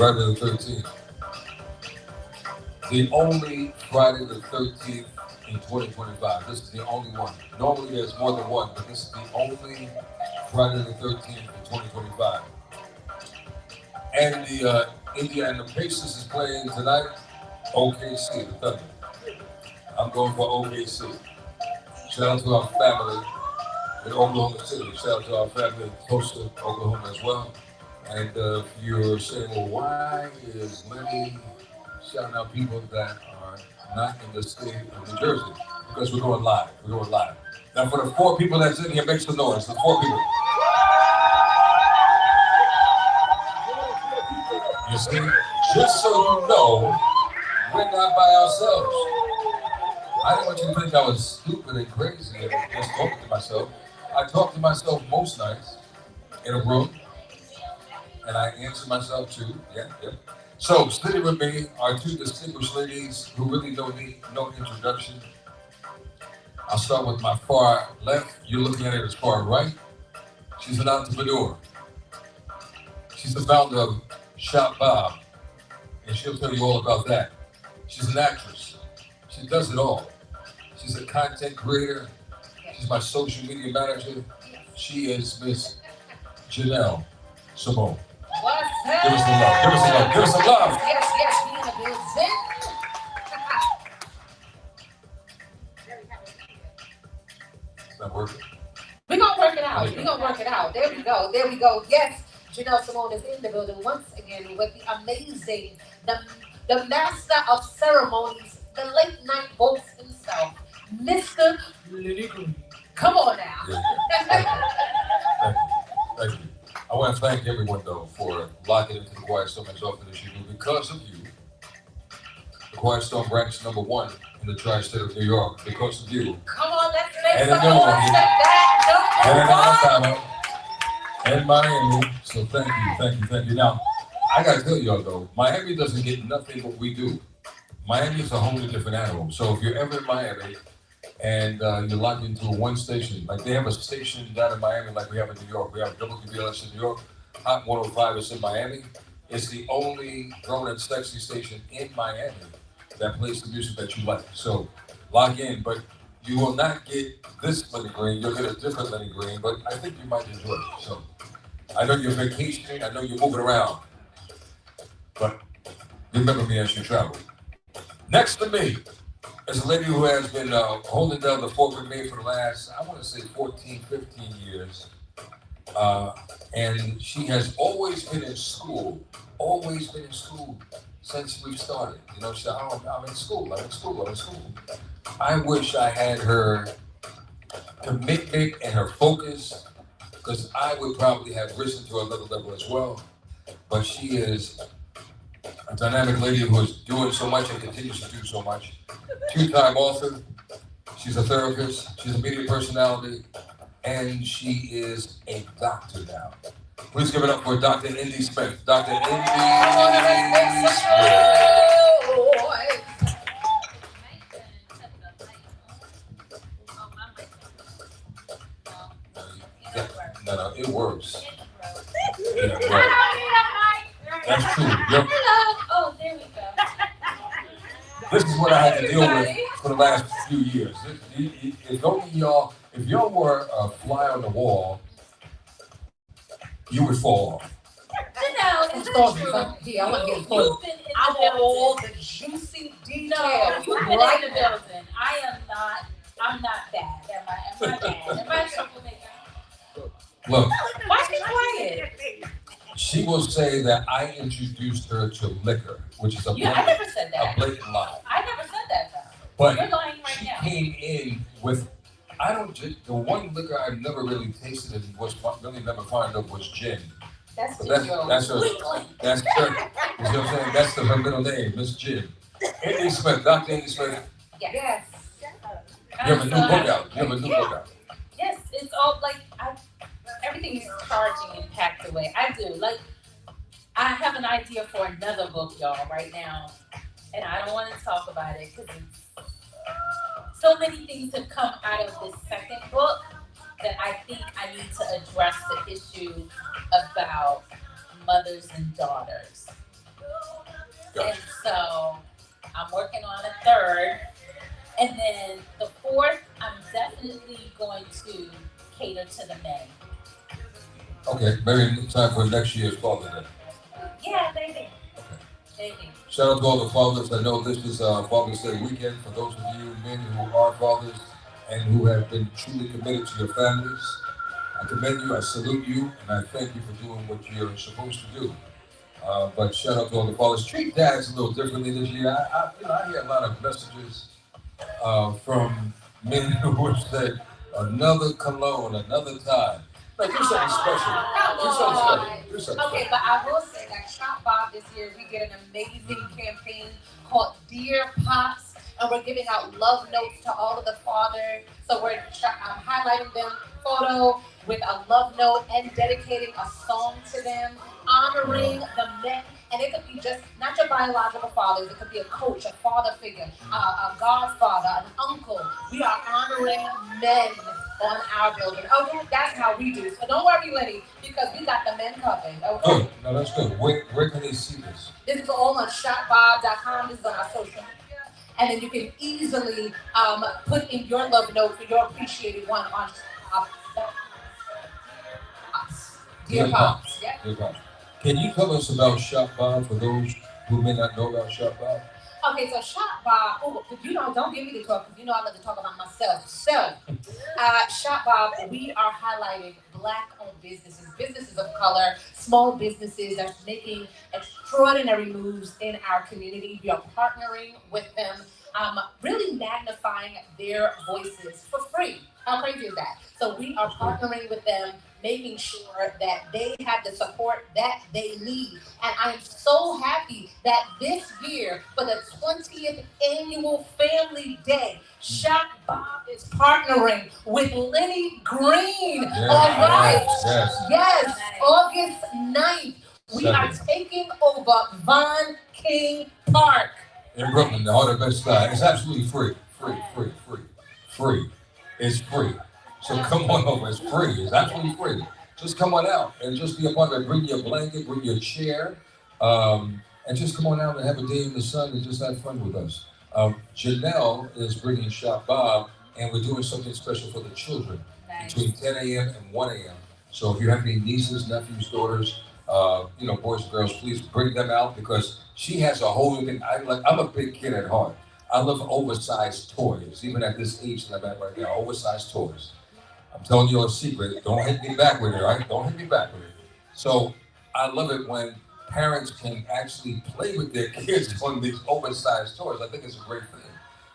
Friday the 13th. The only Friday the 13th in 2025. This is the only one. Normally there's more than one, but this is the only Friday the 13th in 2025. And the Indiana Pacers is playing tonight. OKC, the Thunder. I'm going for OKC. Shout out to our family in Oklahoma City. Shout out to our family in Tulsa, Oklahoma as well. And if you're saying, well, why is Lenny shouting out people that are not in the state of New Jersey? Because we're going live. We're going live. Now, for the 4 people that's in here, make some noise. The 4 people. You see, just so you know, we're not by ourselves. I didn't want you to think I was stupid and crazy and just talking to myself. I talk to myself most nights in a room, and I answer myself too. Yeah. So, sitting with me are 2 distinguished ladies who really don't need no introduction. I'll start with my far left. You're looking at it as far right. She's an entrepreneur. She's the founder of Shop Bob, and she'll tell you all about that. She's an actress. She does it all. She's a content creator. She's my social media manager. She is Miss Janelle Simone. What's up? Give us some love. Give us some love. Give us some love. Yes, we in the building. It's not working. We're going to work it out. We're going to work it out. There we go. There we go. Yes, Janelle Simone is in the building once again with the amazing, the master of ceremonies, the late night host himself, Mr. Lenny Green. Come on now. Yeah. Thank you. I want to thank everyone, though, for locking into the Quiet Storm as often as you do. Because of you, the Quiet Storm ranks #1 in the tri-state of New York. Because of you. Come on, let's make And some in noise. and in That Alabama, and Miami. So thank you. Now, I got to tell y'all, though, Miami doesn't get nothing what we do. Miami is a wholly different animal. So if you're ever in Miami, and you're locked into one station. Like they have a station down in Miami like we have in New York. We have WBLS in New York. Hot 105 is in Miami. It's the only grown and sexy station in Miami that plays the music that you like. So lock in, but you will not get this Lenny Green. You'll get a different Lenny Green, but I think you might enjoy it. So I know you're vacationing. I know you're moving around, but remember me as you travel. Next to me is a lady who has been holding down the fort with me for the last, I want to say 14, 15 years. And she has always been in school since we started. You know, she said, oh, I'm in school. I wish I had her commitment and her focus, because I would probably have risen to another level as well. But she is a dynamic lady who is doing so much and continues to do so much. 2-time author, she's a therapist, she's a media personality, and she is a doctor now. Please give it up for Dr. Indy Smith. Dr. Indy Smith. No, it works. Yeah, right. That's true. Yep. Oh, there we go. This is what I had to deal with for the last few years. If y'all were a fly on the wall, you would fall off. Janelle, is that true? Yeah, I want to get You've full. been in I the want all building. the juicy No, details. you've been Right in the now. building. I'm not bad. Am I bad? Am I a troublemaker? Look, Why she quiet? she will say that I introduced her to liquor, which is a I blatant, never said a that. blatant lie. I never said that though. But You're lying right she now. came in with, the one liquor I've never really tasted and was really never fond of was gin. That's But just your that's her, you know what I'm saying? That's her middle name, Miss Gin. Indy Smith, Dr. Indy Smith, Yes. you have a new book out. Yes, it's all like everything is charging and packed away. I do. Like I have an idea for another book, y'all, right now, and I don't want to talk about it because so many things have come out of this second book that I think I need to address the issue about mothers and daughters. Gotcha. And so I'm working on a third. And then the fourth, I'm definitely going to cater to the men. Okay, maybe time for next year's Father's Day. Yeah, maybe. Okay. Maybe. Shout out to all the fathers. I know this is Father's Day weekend for those of you men who are fathers and who have been truly committed to your families. I commend you, I salute you, and I thank you for doing what you're supposed to do. But shout out to all the fathers. Treat dads a little differently this year. I hear a lot of messages from men who have said, another cologne, another time. Like, do something special. Do something special. Do something Okay, special. but I will say that Shop Bob this year, we did an amazing campaign called Dear Pops, and we're giving out love notes to all of the fathers. So we're highlighting them photo with a love note and dedicating a song to them, honoring the men. And it could be just not your biological fathers. It could be a coach, a father figure, a godfather, an uncle. We are honoring men on our building. Okay, that's how we do. So don't worry, Lenny, because we got the men covered. Okay. Good. No, that's good. Where can they see this? This is all on shopbob.com. This is on our social media. And then you can easily put in your love note for your appreciated one on Dear Pops. Yeah. Dear Pops. Can you tell us about Shop Bob for those who may not know about Shop Bob? Okay, so Shop Bob, don't give me the talk because I love to talk about myself. So, Shop Bob, we are highlighting Black-owned businesses, businesses of color, small businesses that's making extraordinary moves in our community. We are partnering with them, really magnifying their voices for free. How crazy is that? So we are partnering with them, making sure that they have the support that they need. And I am so happy that this year, for the 20th annual Family Day, Shop Bob is partnering with Lenny Green. Yes, All right. yes. August 9th. We are taking over Von King Park. In Brooklyn, the heart of Best Side. It's absolutely free. Free. It's free. So come on over. It's free. It's absolutely free. Just come on out and just be a part of it. Bring your blanket, bring your chair, and just come on out and have a day in the sun and just have fun with us. Janelle is bringing Shop Bob, and we're doing something special for the children between 10 a.m. and 1 a.m. So if you have any nieces, nephews, daughters, boys and girls, please bring them out because she has a whole thing. I'm a big kid at heart. I love oversized toys, even at this age that I'm at right now, oversized toys. I'm telling you a secret. Don't hit me back with it, right? Don't hit me back with it. So I love it when parents can actually play with their kids on these oversized toys. I think it's a great thing.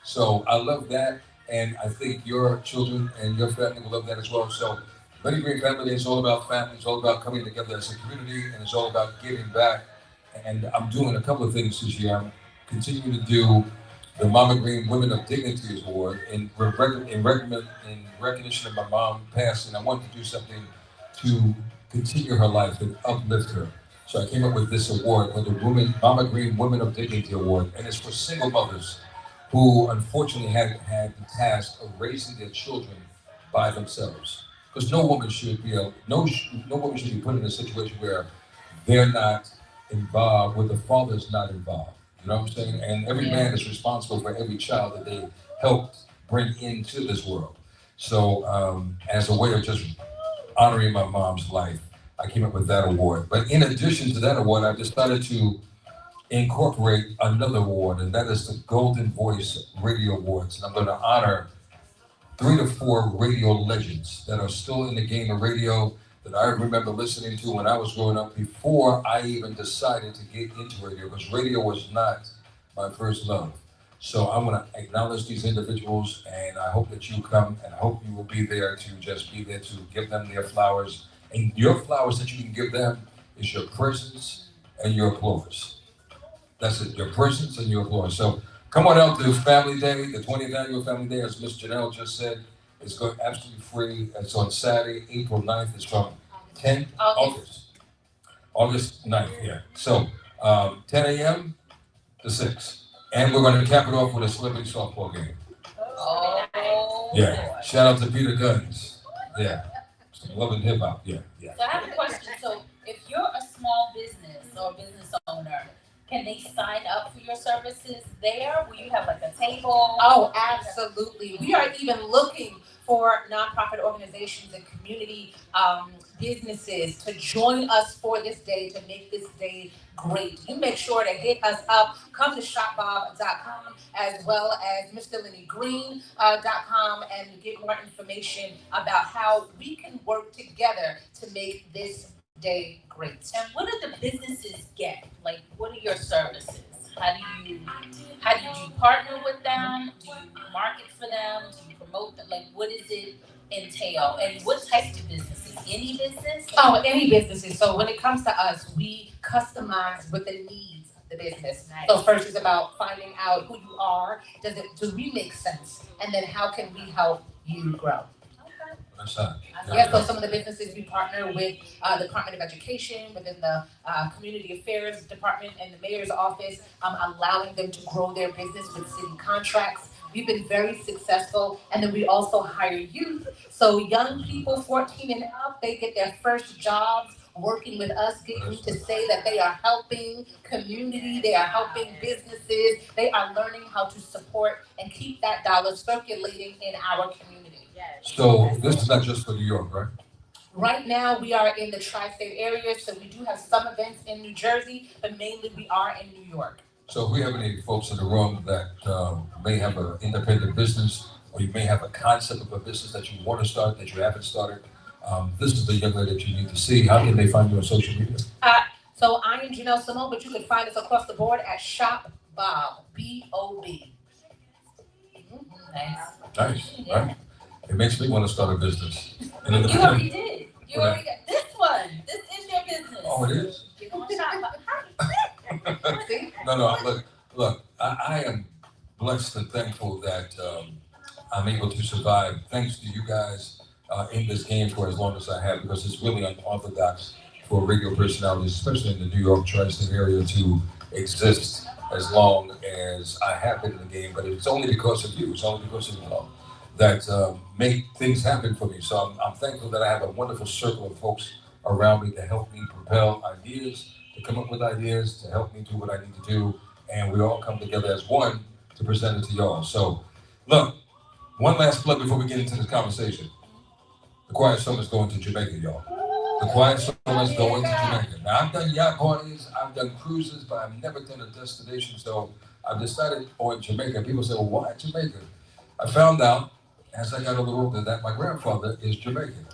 So I love that, and I think your children and your family will love that as well. So Lenny Green Family Day is all about family. It's all about coming together as a community, and it's all about giving back. And I'm doing a couple of things this year. I'm continuing to do the Mama Green Women of Dignity Award in recognition of my mom passing. I wanted to do something to continue her life and uplift her. So I came up with this award called the Mama Green Women of Dignity Award, and it's for single mothers who unfortunately had the task of raising their children by themselves. Because no woman should be put in a situation where they're not involved, where the father's not involved. You know what I'm saying? And every man is responsible for every child that they helped bring into this world. So as a way of just honoring my mom's life, I came up with that award. But in addition to that award, I decided to incorporate another award, and that is the Golden Voice Radio Awards. And I'm going to honor 3 to 4 radio legends that are still in the game of radio that I remember listening to when I was growing up before I even decided to get into radio, because radio was not my first love. So I want to acknowledge these individuals, and I hope that you come, and I hope you will be there to just be there to give them their flowers. And your flowers that you can give them is your presence and your applause. That's it, your presence and your applause. So come on out to Family Day, the 20th annual Family Day, as Miss Janelle just said. It's going absolutely free. It's on Saturday, April 9th. It's from 10 August 9th, yeah. So 10 a.m. to 6. And we're going to cap it off with a celebrity softball game. Oh. Yeah. Shout out to Peter Guns. Yeah. Some love and hip hop. Yeah. So I have a question. So if you're a small business or business owner Can they sign up for your services there? Will you have like a table? Oh, absolutely. We are even looking for nonprofit organizations and community businesses to join us for this day to make this day great. You make sure to hit us up. Come to shopbob.com as well as mrlennygreen.com and get more information about how we can work together to make this day great. And what do the businesses get? Like, what are your services? How do you partner with them? Do you market for them? Do you promote them? Like, what does it entail? And what types of businesses? Any business? Oh, any businesses. So when it comes to us, we customize with the needs of the business. Nice. So first is about finding out who you are. Do we make sense? And then how can we help you grow? That's that. Yeah, so some of the businesses we partner with the Department of Education, within the Community Affairs Department and the Mayor's Office, allowing them to grow their business with city contracts. We've been very successful, and then we also hire youth. So young people, 14 and up, they get their first jobs working with us, getting to say that they are helping community, they are helping businesses, they are learning how to support and keep that dollar circulating in our community. So this is not just for New York, right? Right now, we are in the tri-state area, so we do have some events in New Jersey, but mainly we are in New York. So if we have any folks in the room that may have an independent business, or you may have a concept of a business that you want to start that you haven't started, this is the young lady that you need to see. How can they find you on social media? So I am Janelle Simone, but you can find us across the board at Shop Bob, B-O-B. Nice. Nice, right? It makes me want to start a business. And in the You already did. You already got this one. This is your business. Oh, it is? You're going to shop. No, look, I am blessed and thankful that I'm able to survive thanks to you guys in this game for as long as I have, because it's really unorthodox for radio personalities, especially in the New York tri-state area, to exist as long as I have been in the game. But it's only because of you. It's only because of you all that make things happen for me. So I'm thankful that I have a wonderful circle of folks around me to help me propel ideas, to come up with ideas, to help me do what I need to do. And we all come together as one to present it to y'all. So look, one last plug before we get into this conversation. The Quiet Summer's going to Jamaica, y'all. The Quiet Summer's going to Jamaica. Now, I've done yacht parties, I've done cruises, but I've never done a destination. So I've decided on Jamaica. People say, well, why Jamaica? I found out as I got a little older that my grandfather is Jamaican.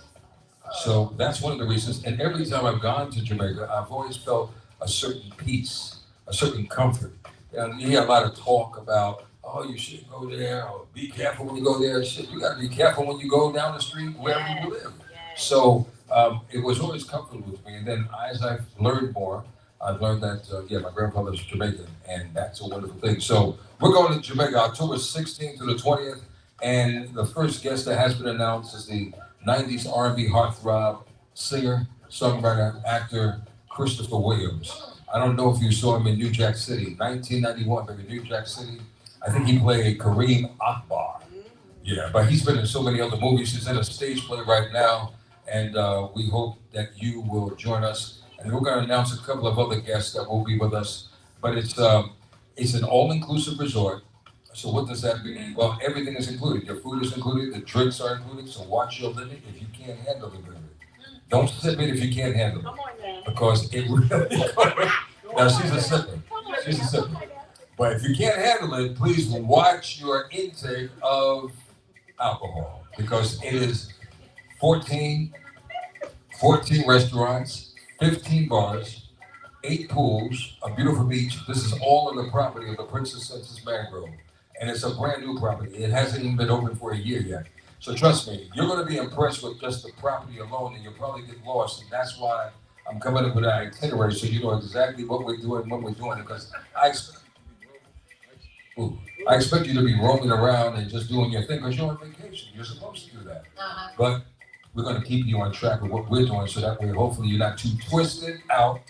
So that's one of the reasons. And every time I've gone to Jamaica, I've always felt a certain peace, a certain comfort. And you hear a lot of talk about, oh, you shouldn't go there, or be careful when you go there. Shit, you got to be careful when you go down the street wherever you live. So it was always comfortable with me. And then as I've learned more, I've learned that, my grandfather's Jamaican, and that's a wonderful thing. So we're going to Jamaica October 16th to the 20th. And the first guest that has been announced is the 90s R&B heartthrob, singer, songwriter, actor, Christopher Williams. I don't know if you saw him in New Jack City, 1991, maybe New Jack City. I think he played Kareem Akbar. Yeah, but he's been in so many other movies. He's in a stage play right now, and we hope that you will join us. And we're going to announce a couple of other guests that will be with us. But it's an all-inclusive resort. So what does that mean? Well, everything is included. Your food is included, the drinks are included. So watch your limit if you can't handle the limit. Don't sip it if you can't handle it. Because it really now she's a sipper. She's a sipper. But if you can't handle it, please watch your intake of alcohol, because it is 14 restaurants, 15 bars, 8 pools, a beautiful beach. This is all on the property of the Princess Census Mangrove. And it's a brand new property. It hasn't even been open for a year yet. So trust me, you're going to be impressed with just the property alone, and you'll probably get lost. And that's why I'm coming up with an itinerary, so you know exactly what we're doing, when we're doing it. Because I expect you to be roaming around and just doing your thing, because you're on vacation. You're supposed to do that. But we're going to keep you on track with what we're doing, so that way hopefully you're not too twisted out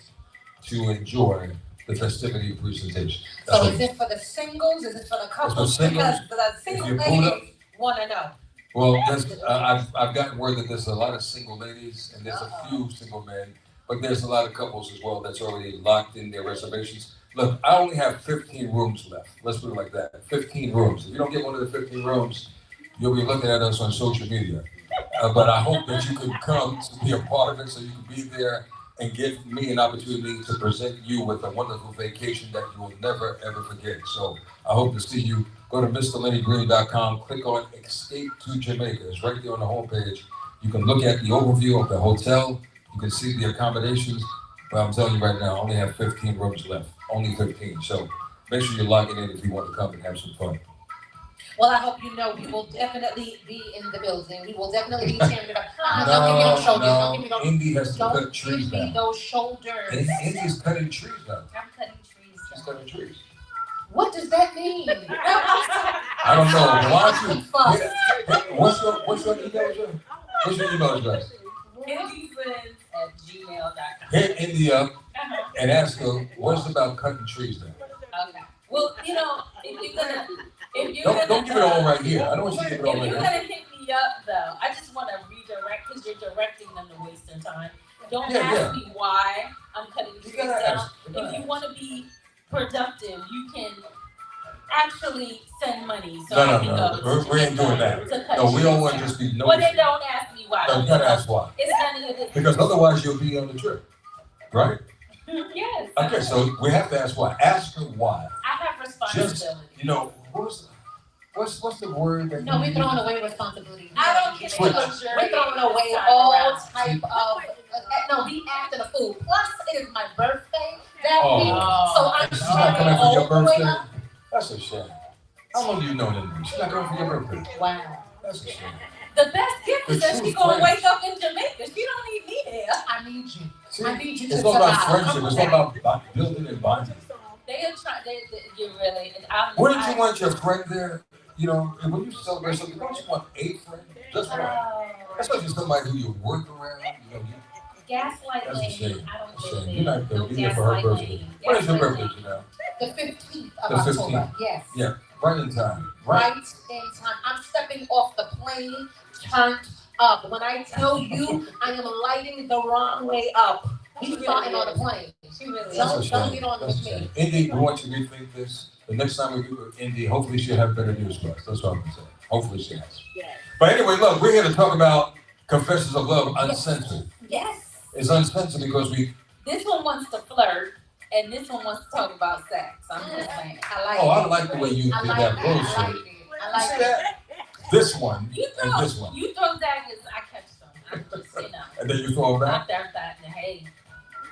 to enjoy the festivity presentation. So is it for the singles? Is it for the couples? Singles. Because the single If you're ladies want to know. Well, I've gotten word that there's a lot of single ladies and there's a few single men, but there's a lot of couples as well that's already locked in their reservations. Look, I only have 15 rooms left. Let's put it like that. 15 rooms. If you don't get one of the 15 rooms, you'll be looking at us on social media. But I hope that you can come to be a part of it so you can be there and give me an opportunity to present you with a wonderful vacation that you will never, ever forget. So I hope to see you. Go to MrLennyGreen.com, click on Escape to Jamaica. It's right there on the homepage. You can look at the overview of the hotel. You can see the accommodations. But I'm telling you right now, I only have 15 rooms left. Only 15. So make sure you're logging in if you want to come and have some fun. Well, I hope you know we will definitely be in the building. We will definitely be tearing it up. Don't give me those shoulders. Don't give me those. Indy has to cut Don't trees give me down. those shoulders. Indy's cutting trees down. I'm cutting trees. She's cutting trees. What does that mean? I don't know. Why don't you? What's your email address? What's your email address? IndyFriends@gmail.com. Hit Indy up and ask her what's about cutting trees down. Okay. Well, you know, if Don't give it all right here. I don't want you to give it all if right you're here. gonna hit me up though, I just want to redirect because you're directing them to waste their time. Don't Yeah, ask me why I'm cutting You trees gotta down. ask. You gotta If you ask. want to be productive, you can actually send money so No, I no, can no. go. We ain't doing that. To cut No, we don't trees want to down. just be Well, then noticed. don't ask me why. No, you gotta ask why. It's none of your business. Because otherwise you'll be on the trip. Right? Yes. Okay, so we have to ask why. Ask her why. I have responsibility. You know, what's the word that No, you we're use? throwing away responsibility. I don't get Switch. it. We're throwing away all type of. No, we acting a fool. Plus, it is my birthday that Oh. week, so I'm She's not coming showing for your all the way birthday? up. That's a shame. How long do you know them? She's not coming for your birthday. Wow. That's a shame. The best gift is The that true she gonna friends. wake up in Jamaica. She don't need me there. I need you. See, I need you to it's all about survive. friendship. It's all about building and bonding. They are trying. You really. Wouldn't you want your friend there? You know, and when you celebrate something, don't you want a friend? Just one. Especially somebody who you work around. You know, Gaslight that's a lane. shame. I don't That's a live shame. there. You're not No gonna be there for her gaslight birthday. lane. When is your Gaslight birthday, lane. Janelle? The 15th of The 15th. October. Yes. Yeah, right in time. Right in time. I'm stepping off the plane, turned up. When I tell you, I am lighting the wrong way up. We starting on the plane. She really That's a is. Don't shame. get on That's a with me. shame. Indy, we want you to rethink this. The next time we do with Indy, hopefully she'll have better news for us. That's what I'm gonna say. Hopefully she has. But anyway, look, we're here to talk about Confessions of Love Uncensored. Yes. It's uncensored because we. This one wants to flirt, and this one wants to talk about sex. I'm just saying. I like Oh, it. I like the way you I did like that it. I bullshit. like it. I You like see it. that? This one You and throw, this one, you throw daggers, I catch them. I'm just, and then you throw it back. I'm there that. Hey,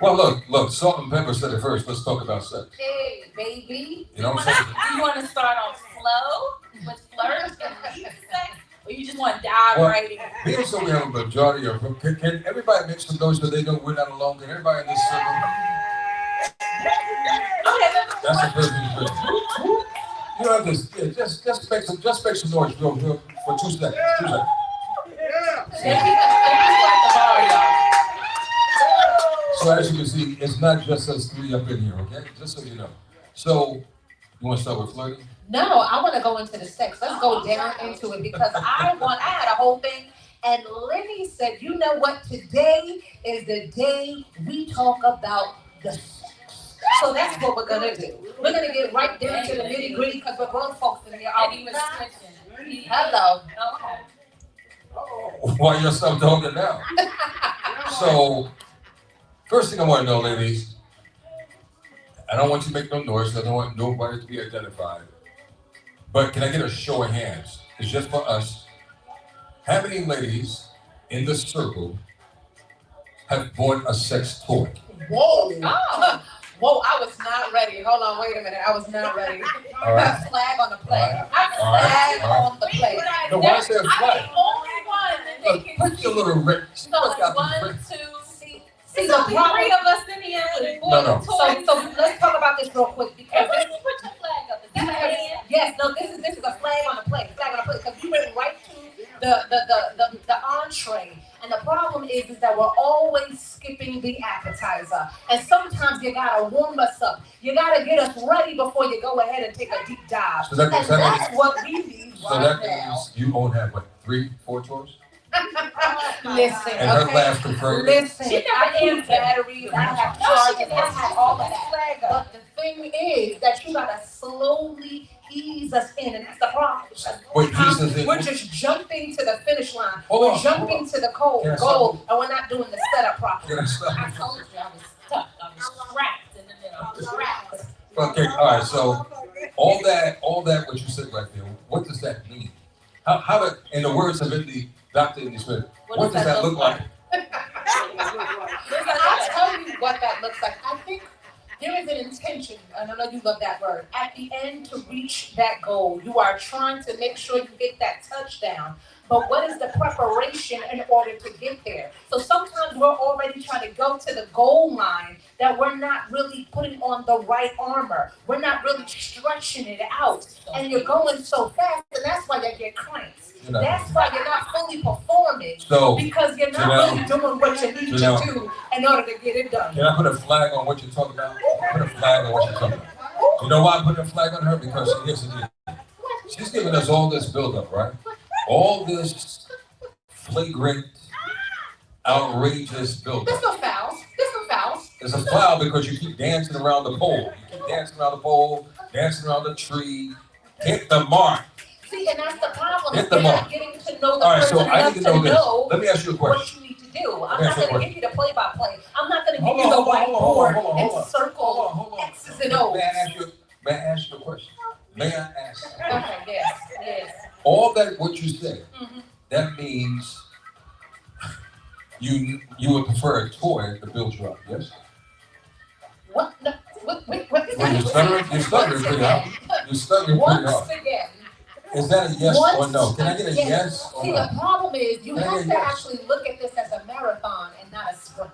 Well, look, Salt and Pepper said it first. Let's talk about sex. Hey, baby. You know what I'm saying? do you want to start off slow with flirt and lead to sex, or you just want to dive Well, right in? Being so we have a majority of them, can everybody make some noise so they know we're not alone? Can everybody in this circle? That's a perfect thing. You know, just make some noise real for 2 seconds. 2 seconds. So as you can see, it's not just us three up in here, okay? Just so you know. So, you want to start with flirting? No, I want to go into the sex. Let's go down into it because I had a whole thing. And Lenny said, you know what? Today is the day we talk about the sex. So that's what we're going to do. We're going to get right down to the nitty gritty because we're grown folks in here. Are And he we was not? switching. Hello. Okay. Why you're self talking now? So, first thing I want to know, ladies, I don't want you to make no noise. I don't want nobody to be identified. But can I get a show of hands? It's just for us. How many ladies in this circle have bought a sex toy? Whoa. Oh. Whoa, I was not ready. Hold on, wait a minute. I was not ready. All right. A flag on the plate. All A All right. flag All right. on the plate. No, why is there a I'm flag? the only one that they Look, can put your little red. So it's 1, 2, See, There's the only problem. 3 of us in here with No. toys. So let's talk about this real quick because And where did you put your flag up? Is that a hand? yes, no, this is a flag on the plate. Flag on the plate because we went right to the entree, and the problem is that we're always skipping the appetizer, and sometimes you gotta warm us up. You gotta get us ready before you go ahead and take a deep dive, So that and means- that's what we need So right that now. means you won't have, what, 3, 4 toys? Listen, And her okay. laugh confirmed. Listen, She never I keep answered. batteries, I have No, she chargers, didn't I answer. have all of that. Flag up. But the thing is that you gotta slowly ease us in, and that's the problem. Wait, Jesus is We're just jumping to the finish line. Hold We're on, jumping to the Can I goal, and we're not doing the setup properly. Can I stop? I told you I was stuck. I was trapped in the middle. Trapped. Okay, all right. So all that, what you said right there, what does that mean? How in the words of Dr. Indy Smith, what does that look like? I'll tell you what that looks like. I think there is an intention, and I know you love that word, at the end to reach that goal. You are trying to make sure you get that touchdown. But what is the preparation in order to get there? So sometimes we're already trying to go to the goal line that we're not really putting on the right armor. We're not really stretching it out. And you're going so fast, and that's why you get cramps. That's why you're not fully performing. So, because you're not really doing what you need to do in order to get it done. Can I put a flag on what you're talking about? Put a flag on what you're talking about. You know why I put a flag on her? Because here's the deal. She's giving us all this buildup, right? All this flagrant, outrageous buildup. There's no fouls. There's no fouls. It's a foul because you keep dancing around the pole. You keep dancing around the pole, dancing around the tree. Hit the mark. See, and that's the problem. Hit the You're mark. not getting to know the All right, person so I enough need to know this. know Let me ask you a question. what you need to do. I'm not going to give you the play-by-play. I'm not going to give Hold you on, the hold on, hold on, whiteboard hold on, and hold on. circle Hold on. X's and O's. May I ask you a question? May I ask? Okay, yes. All that what you said, Mhm. that means you would prefer a toy to build you up, yes? What? No, what? Well, you're stuttering pretty hard. You're stuttering pretty Once hard. again. Is that a yes or no? Can I get a again. yes or See, no? the problem is you Can I have get a to yes? actually look at this as a marathon and not a sprint.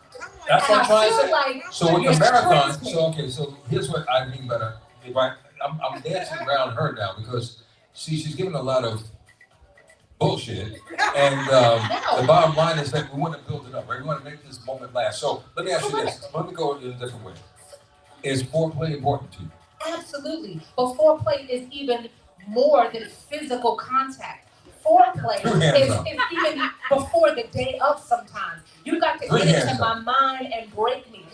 That's And what I'm trying to I feel say. like So with you're the marathon, sprinting. so here's what I mean by that. If I'm dancing around her now because she's giving a lot of bullshit, and the bottom line is that we want to build it up, right? We want to make this moment last. So let me ask you this. Let me go in a different way. Is foreplay important to you? Absolutely. But foreplay is even more than physical contact. Foreplay is even before the day of sometimes. You got to get into my mind and break me.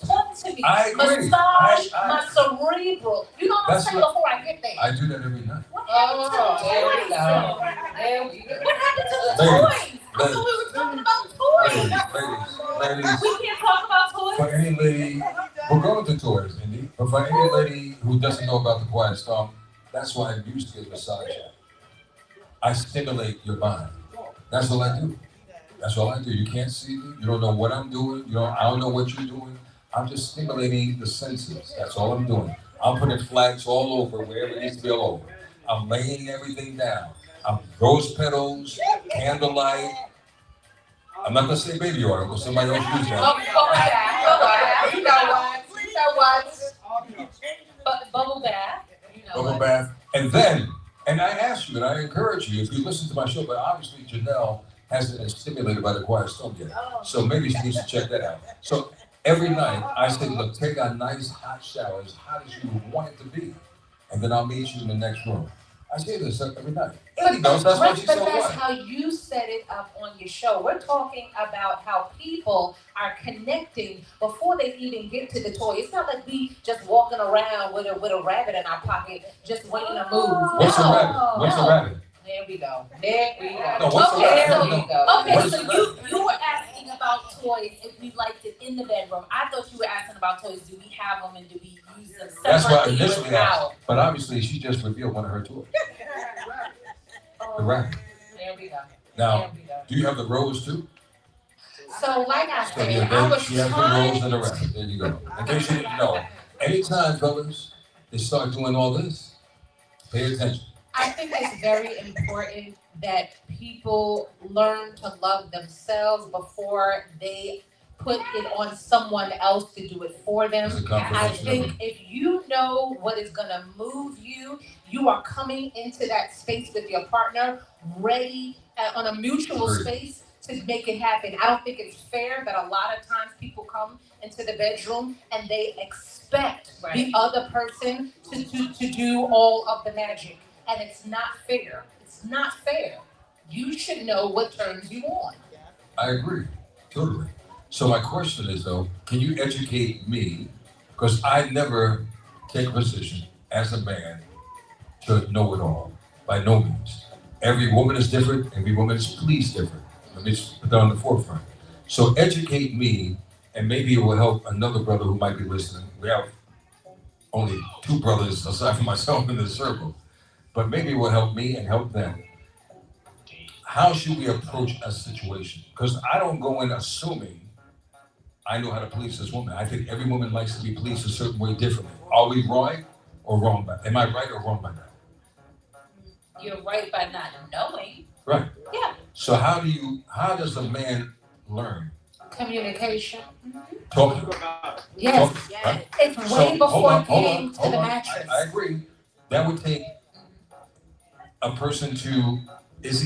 Talk to me. I agree. Massage my cerebral. You know what I'm saying before I get there. I do that every night. What happened to the toys? There we go. What happened to the toys? I thought we were talking about toys. Ladies. We can't talk about toys. For any lady, we're going to toys, Indy. But for any lady who doesn't know about the Quiet Storm, that's why I used to get a massage. I stimulate your mind. That's all I do. That's all I do. You can't see me. You don't know what I'm doing. I don't know what you're doing. I'm just stimulating the senses. That's all I'm doing. I'm putting flags all over wherever it needs to be all over. I'm laying everything down. I'm rose petals, candlelight. I'm not gonna say baby oil because somebody else use that. You know what? Bubble bath. Bubble bath. And I ask you, and I encourage you, if you listen to my show, but obviously Janelle hasn't been stimulated by the Quiet Storm yet. So maybe she needs to check that out. So every night I say, look, take a nice hot shower, as hot as you would want it to be. And then I'll meet you in the next room. I say this every night. There he goes. That's why she's so But that's white. how you set it up on your show. We're talking about how people are connecting before they even get to the toy. It's not like we just walking around with a rabbit in our pocket, just waiting to move. What's a rabbit? What's a rabbit? There we go. There we go. No, what's Okay, a rabbit? there we go. Okay, What is so a you were asking about toys if we liked it in the bedroom. I thought you were asking about toys. Do we have them and do we use them separately? That's what I or initially how? asked. But obviously she just revealed one of her toys. The rabbit. There we go. Now, There we go. do you have the rose too? So like I So said, yeah, I was she has the trying. rose and the rabbit. There you go. In case you didn't know. Anytime, fellas, they start doing all this, pay attention. I think it's very important that people learn to love themselves before they put it on someone else to do it for them. It's a I confirmation. think if you know what is gonna move you, you are coming into that space with your partner ready on a mutual Agreed. space to make it happen. I don't think it's fair that a lot of times people come into the bedroom and they expect the other person to do all of the magic. And it's not fair. It's not fair. You should know what turns you on. I agree, totally. So my question is though, can you educate me? Because I never take a position as a man to know it all. By no means. Every woman is different. Every woman is pleased different. Let me just put that on the forefront. So educate me, and maybe it will help another brother who might be listening. We have only 2 brothers aside from myself in this circle, but maybe it will help me and help them. How should we approach a situation? Because I don't go in assuming I know how to police this woman. I think every woman likes to be policed a certain way differently. Are we right or wrong by that? Am I right or wrong by that? You're right by not knowing. Right. Yeah. So how does a man learn? Communication. Talking. Yes. Talking, right? It's way before getting to the hold on. mattress. I agree. That would take a person to, does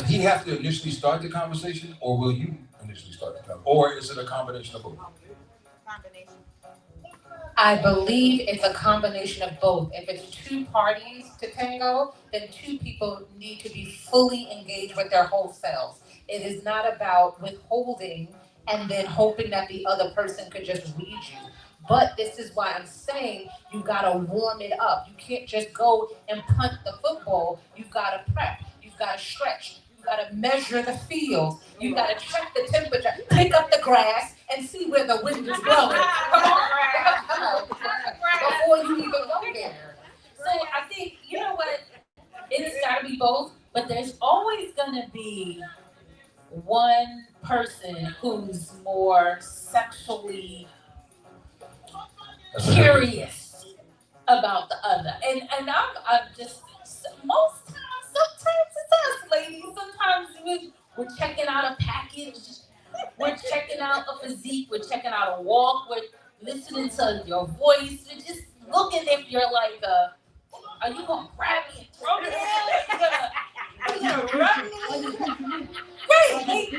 he have to initially start the conversation, or will you initially start the conversation? Or is it a combination of both? Combination. I believe it's a combination of both. If it's 2 parties to tango, then 2 people need to be fully engaged with their whole selves. It is not about withholding and then hoping that the other person could just read you. But this is why I'm saying you gotta warm it up. You can't just go and punt the football. You've gotta prep. You've gotta stretch. You gotta measure the field. You gotta check the temperature. Pick up the grass and see where the wind is blowing. Come on, before you even go there. So I think, you know what? It's gotta be both, but there's always gonna be one person who's more sexually curious about the other. And I'm just, sometimes it's us ladies. Sometimes we're checking out a package, we're checking out a physique, we're checking out a walk, we're listening to your voice, we're just looking if you're like, are you gonna grab me and throw me down? Are you gonna rub me? Right, like,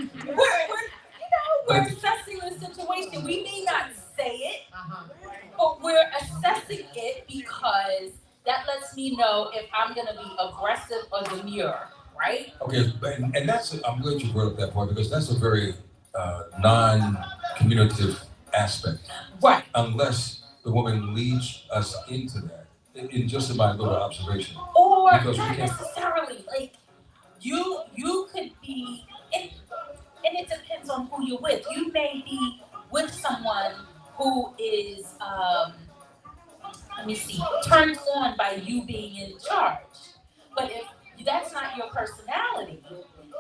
we're assessing the situation. We may not say it, but we're assessing it because that lets me know if I'm gonna be aggressive or demure, right? Okay, and I'm glad you brought up that point, because that's a very non-communicative aspect. Right. Unless the woman leads us into that, in just my little observation. Or Because we not can't- necessarily. Like you could be, and it depends on who you're with. You may be with someone who is, let me see, turned on by you being in charge. But if that's not your personality,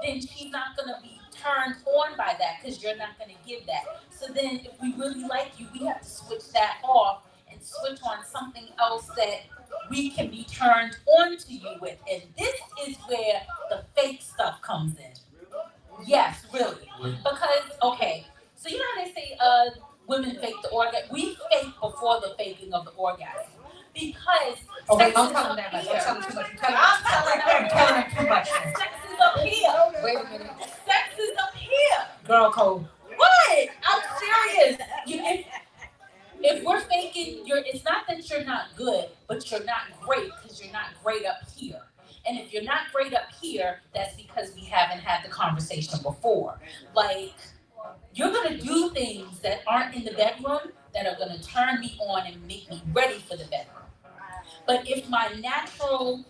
then she's not gonna be turned on by that because you're not gonna give that. So then if we really like you, we have to switch that off and switch on something else that we can be turned on to you with. And this is where the fake stuff comes in. Yes, really. Because, okay, so you know how they say women fake the orgasm? We fake before the faking of the orgasm. Because Okay, sex don't is tell them up that much. here. Don't tell them too much. I'm telling them too much. sex is up here. Wait a minute. Sex is up here. Girl code. What? I'm serious. If we're faking, it's not that you're not good, but you're not great because you're not great up here. And if you're not great up here, that's because we haven't had the conversation before. Like, you're gonna do things that aren't in the bedroom that are gonna turn me on and make me ready for the bedroom. But if my natural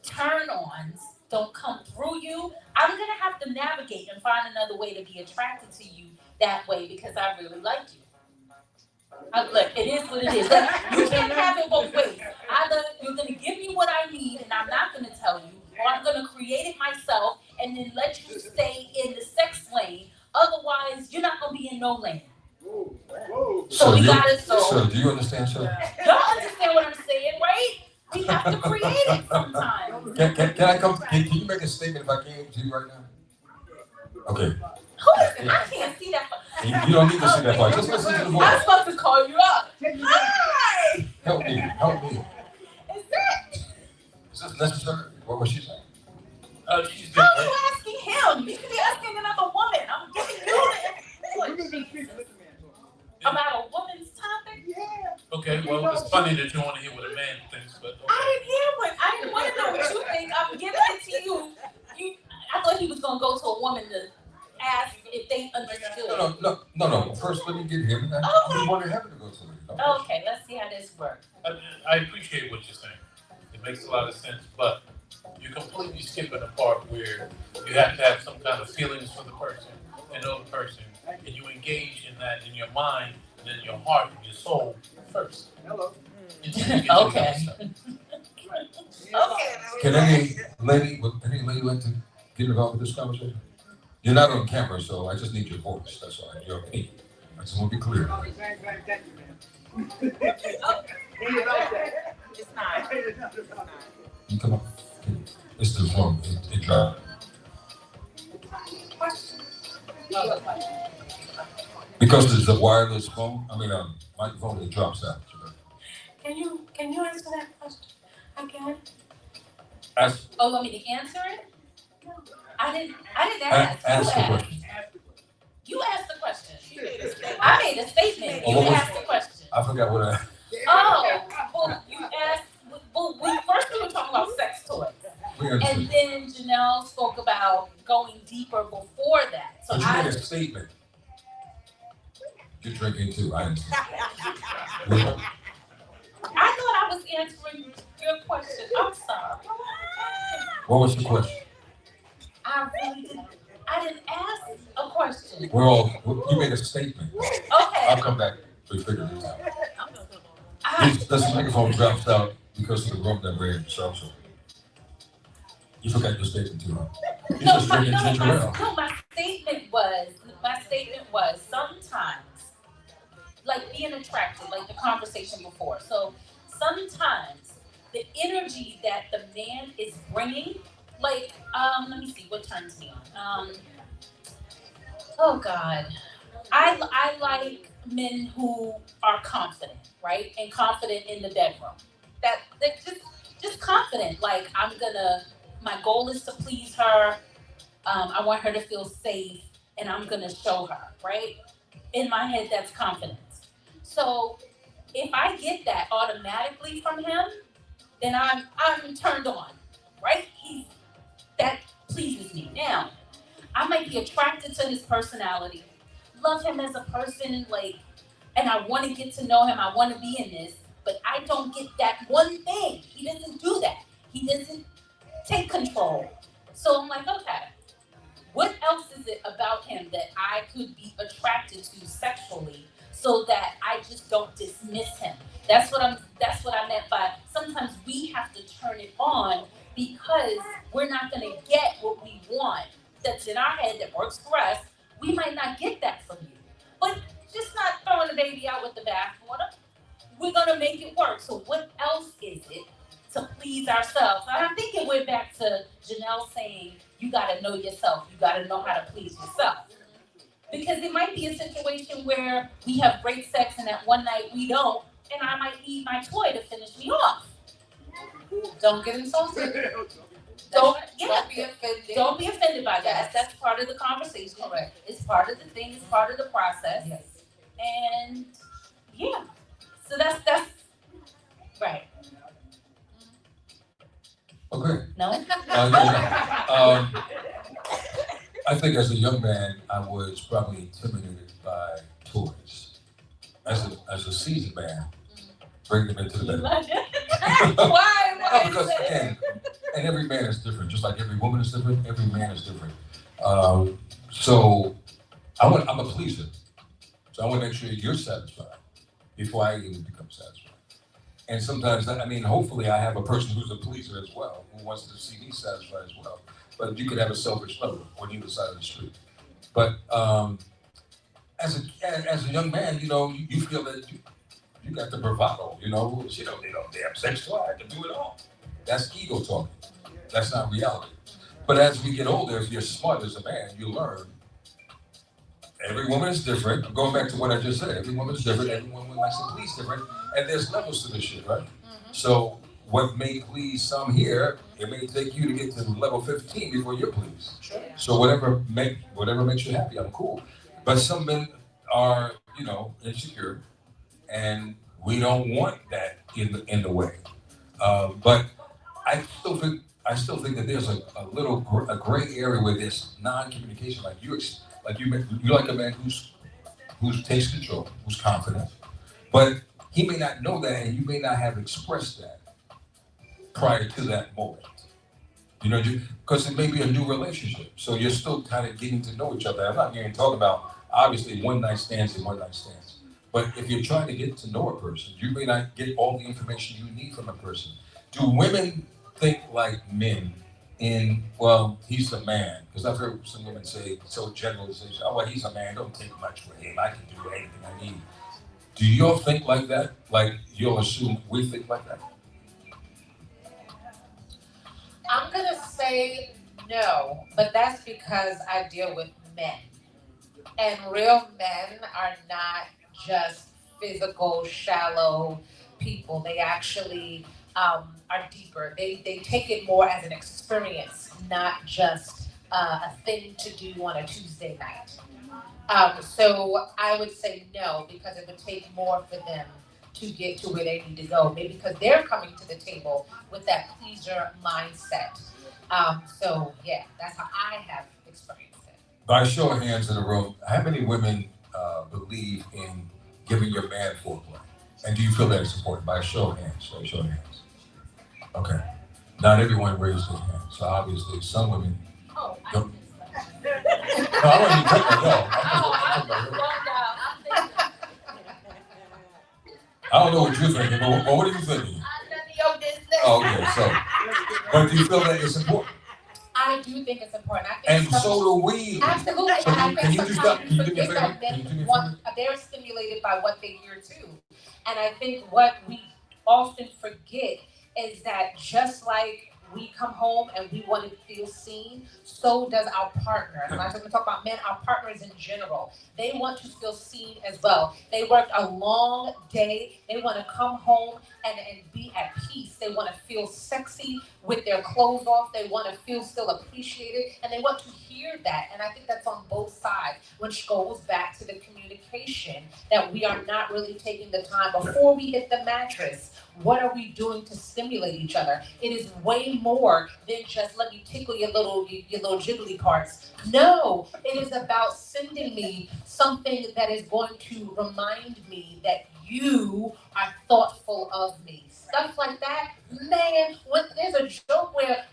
turn-ons don't come through you, I'm gonna have to navigate and find another way to be attracted to you that way because I really like you. Look, it is what it is. Like, you can't have it both ways. Either you're gonna give me what I need and I'm not gonna tell you, or I'm gonna create it myself and then let you stay in the sex lane. Otherwise, you're not gonna be in no lane. So we gotta. So do you understand, sir? Y'all understand what I'm saying, right? We have to create it sometimes. Can I come? Can you make a statement if I came to you right now? Okay. Who is it? I can't see that. You don't need to see that part. Just listen to the I'm voice. supposed to call you up. Hi. Help me. Is that? Is this necessary? What was she saying? She's How are you asking him? You should be asking another woman. I'm giving you the about a woman's topic. okay. Well, it's funny that you want to hear what a man thinks, but okay. I didn't want to know what you think. I'm giving it to you. I thought he was gonna go to a woman to ask if they understood. No. First, let me get him. I'm the one that happened to go to it. Okay, let's see how this works. I appreciate what you're saying. It makes a lot of sense, but you're completely skipping the part where you have to have some kind of feelings for the person and know the person, and you engage in that in your mind, and then your heart and your soul first. Hello. Okay. Okay. Can any lady like to get involved with this conversation? You're not on camera, so I just need your voice. That's all. Your opinion. I just want to be clear. It's not. You come up. It's the phone. It dropped. Because it's a wireless phone. Microphone. It drops out. Can you answer that question again? Ask. Oh, you want me to answer it? I didn't ask. Ask the You asked. question. You asked the question. I made a statement. Oh, You what was- asked the question. I forgot what I. Oh, well, you asked. Well, first we were talking about sex toys, We and understood. then Janelle spoke about going deeper before that. So But you made I. a statement. You're drinking too. I understand. I thought I was answering your question. I'm sorry. What was the question? I really didn't. I didn't ask a question. You made a statement. I'll Okay. come back to figure this out. I, This microphone drops out because of the room that we're in. So you forgot your statement too, huh? You just drinking ginger ale. my statement was sometimes, like being attracted, like the conversation before. So sometimes the energy that the man is bringing, like, let me see what turns me on. Oh God, I like men who are confident, right, and confident in the bedroom. That just confident. Like my goal is to please her. I want her to feel safe, and I'm gonna show her, right? In my head, that's confidence. So if I get that automatically from him, then I'm turned on, right? That pleases me. Now, I might be attracted to his personality, love him as a person, like, and I want to get to know him. I want to be in this, but I don't get that one thing. He doesn't do that. He doesn't take control. So I'm like, okay, what else is it about him that I could be attracted to sexually, so that I just don't dismiss him? That's what I meant by sometimes we have to turn it on because we're not gonna get what we want that's in our head that works for us. We might not get that from you. But just not throwing the baby out with the bathwater. We're gonna make it work. So what else is it to please ourselves? And I think it went back to Janelle saying, you gotta know yourself. You gotta know how to please yourself. Because it might be a situation where we have great sex and that one night we don't, and I might need my toy to finish me off. Don't get insulted. Don't Don't be offended. be offended by that. Yes. That's part of the conversation. Correct. It's part of the thing. It's part of the process. Yes. And yeah, so that's right. Okay. No. I think as a young man, I was probably intimidated by toys. As a seasoned man, bring them into the bedroom. Why? Because again, and every man is different, just like every woman is different, every man is different. So I'm a pleaser. So I want to make sure you're satisfied before I even become satisfied. And sometimes, hopefully I have a person who's a pleaser as well, who wants to see me satisfied as well. But you could have a selfish lover on either side of the street. But as a young man, you feel that you got the bravado, they don't have sex toy, I can do it all. That's ego talking. That's not reality. But as we get older, if you're smart as a man, you learn. Every woman is different. I'm going back to what I just said. Every woman is different. Every woman likes to please different. And there's levels to this shit, right? Mm-hmm. So what may please some here, it may take you to get to level 15 before you're pleased. Sure. So whatever makes you happy, I'm cool. But some men are, insecure, and we don't want that in the way. But I still think that there's a gray area where there's non-communication. Like you like a man who takes control, who's confident, but he may not know that, and you may not have expressed that prior to that moment. You know, because it may be a new relationship, so you're still kind of getting to know each other. I'm not going to talk about obviously one night stands and one night stands, but if you're trying to get to know a person, you may not get all the information you need from a person. Do women think like men? In well, he's a man, because I've heard some women say so generalization. Oh, well, he's a man. Don't take much for him. I can do anything I need. Do y'all think like that? Like you'll assume we think like that? I'm gonna say no, but that's because I deal with men. And real men are not just physical, shallow people. They actually are deeper. They take it more as an experience, not just a thing to do on a Tuesday night. So I would say no, because it would take more for them to get to where they need to go. Maybe because they're coming to the table with that pleaser mindset. So yeah, that's how I have experienced it. By show of hands in the room, how many women believe in giving your man foreplay? And do you feel that it's important? By show of hands, by show of hands. Okay. Not everyone raised their hand, so obviously some women. Oh, I Don't- just No, I wasn't even talking about y'all. I'm talking about her. I don't know what you're thinking, but what are you thinking? None of your business. Oh, okay, so, but do you feel that it's important? I do think it's important. I think And some- so do we. Absolutely, So and I can you think just sometimes can you do me a forget favor? that Can you do me a men favor? want, they're stimulated by what they hear too. And I think what we often forget is that just like we come home and we want to feel seen, so does our partner. And I'm not going to talk about men, our partners in general. They want to feel seen as well. They worked a long day. They want to come home and be at peace. They want to feel sexy with their clothes off. They want to feel still appreciated. And they want to hear that. And I think that's on both sides, which goes back to the communication that we are not really taking the time before we hit the mattress. What are we doing to stimulate each other? It is way more than just let me tickle your little jiggly parts. No, it is about sending me something that is going to remind me that you are thoughtful of me. Stuff like that, man. When there's a joke where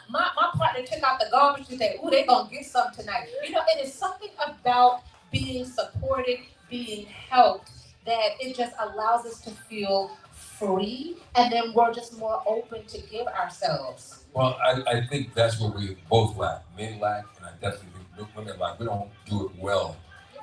my partner took out the garbage today, ooh, they gonna get some tonight. You know, it is something about being supported, being helped, that it just allows us to feel free, and then we're just more open to give ourselves. Well, I think that's what we both lack. Men lack, and I definitely think women lack. We don't do it well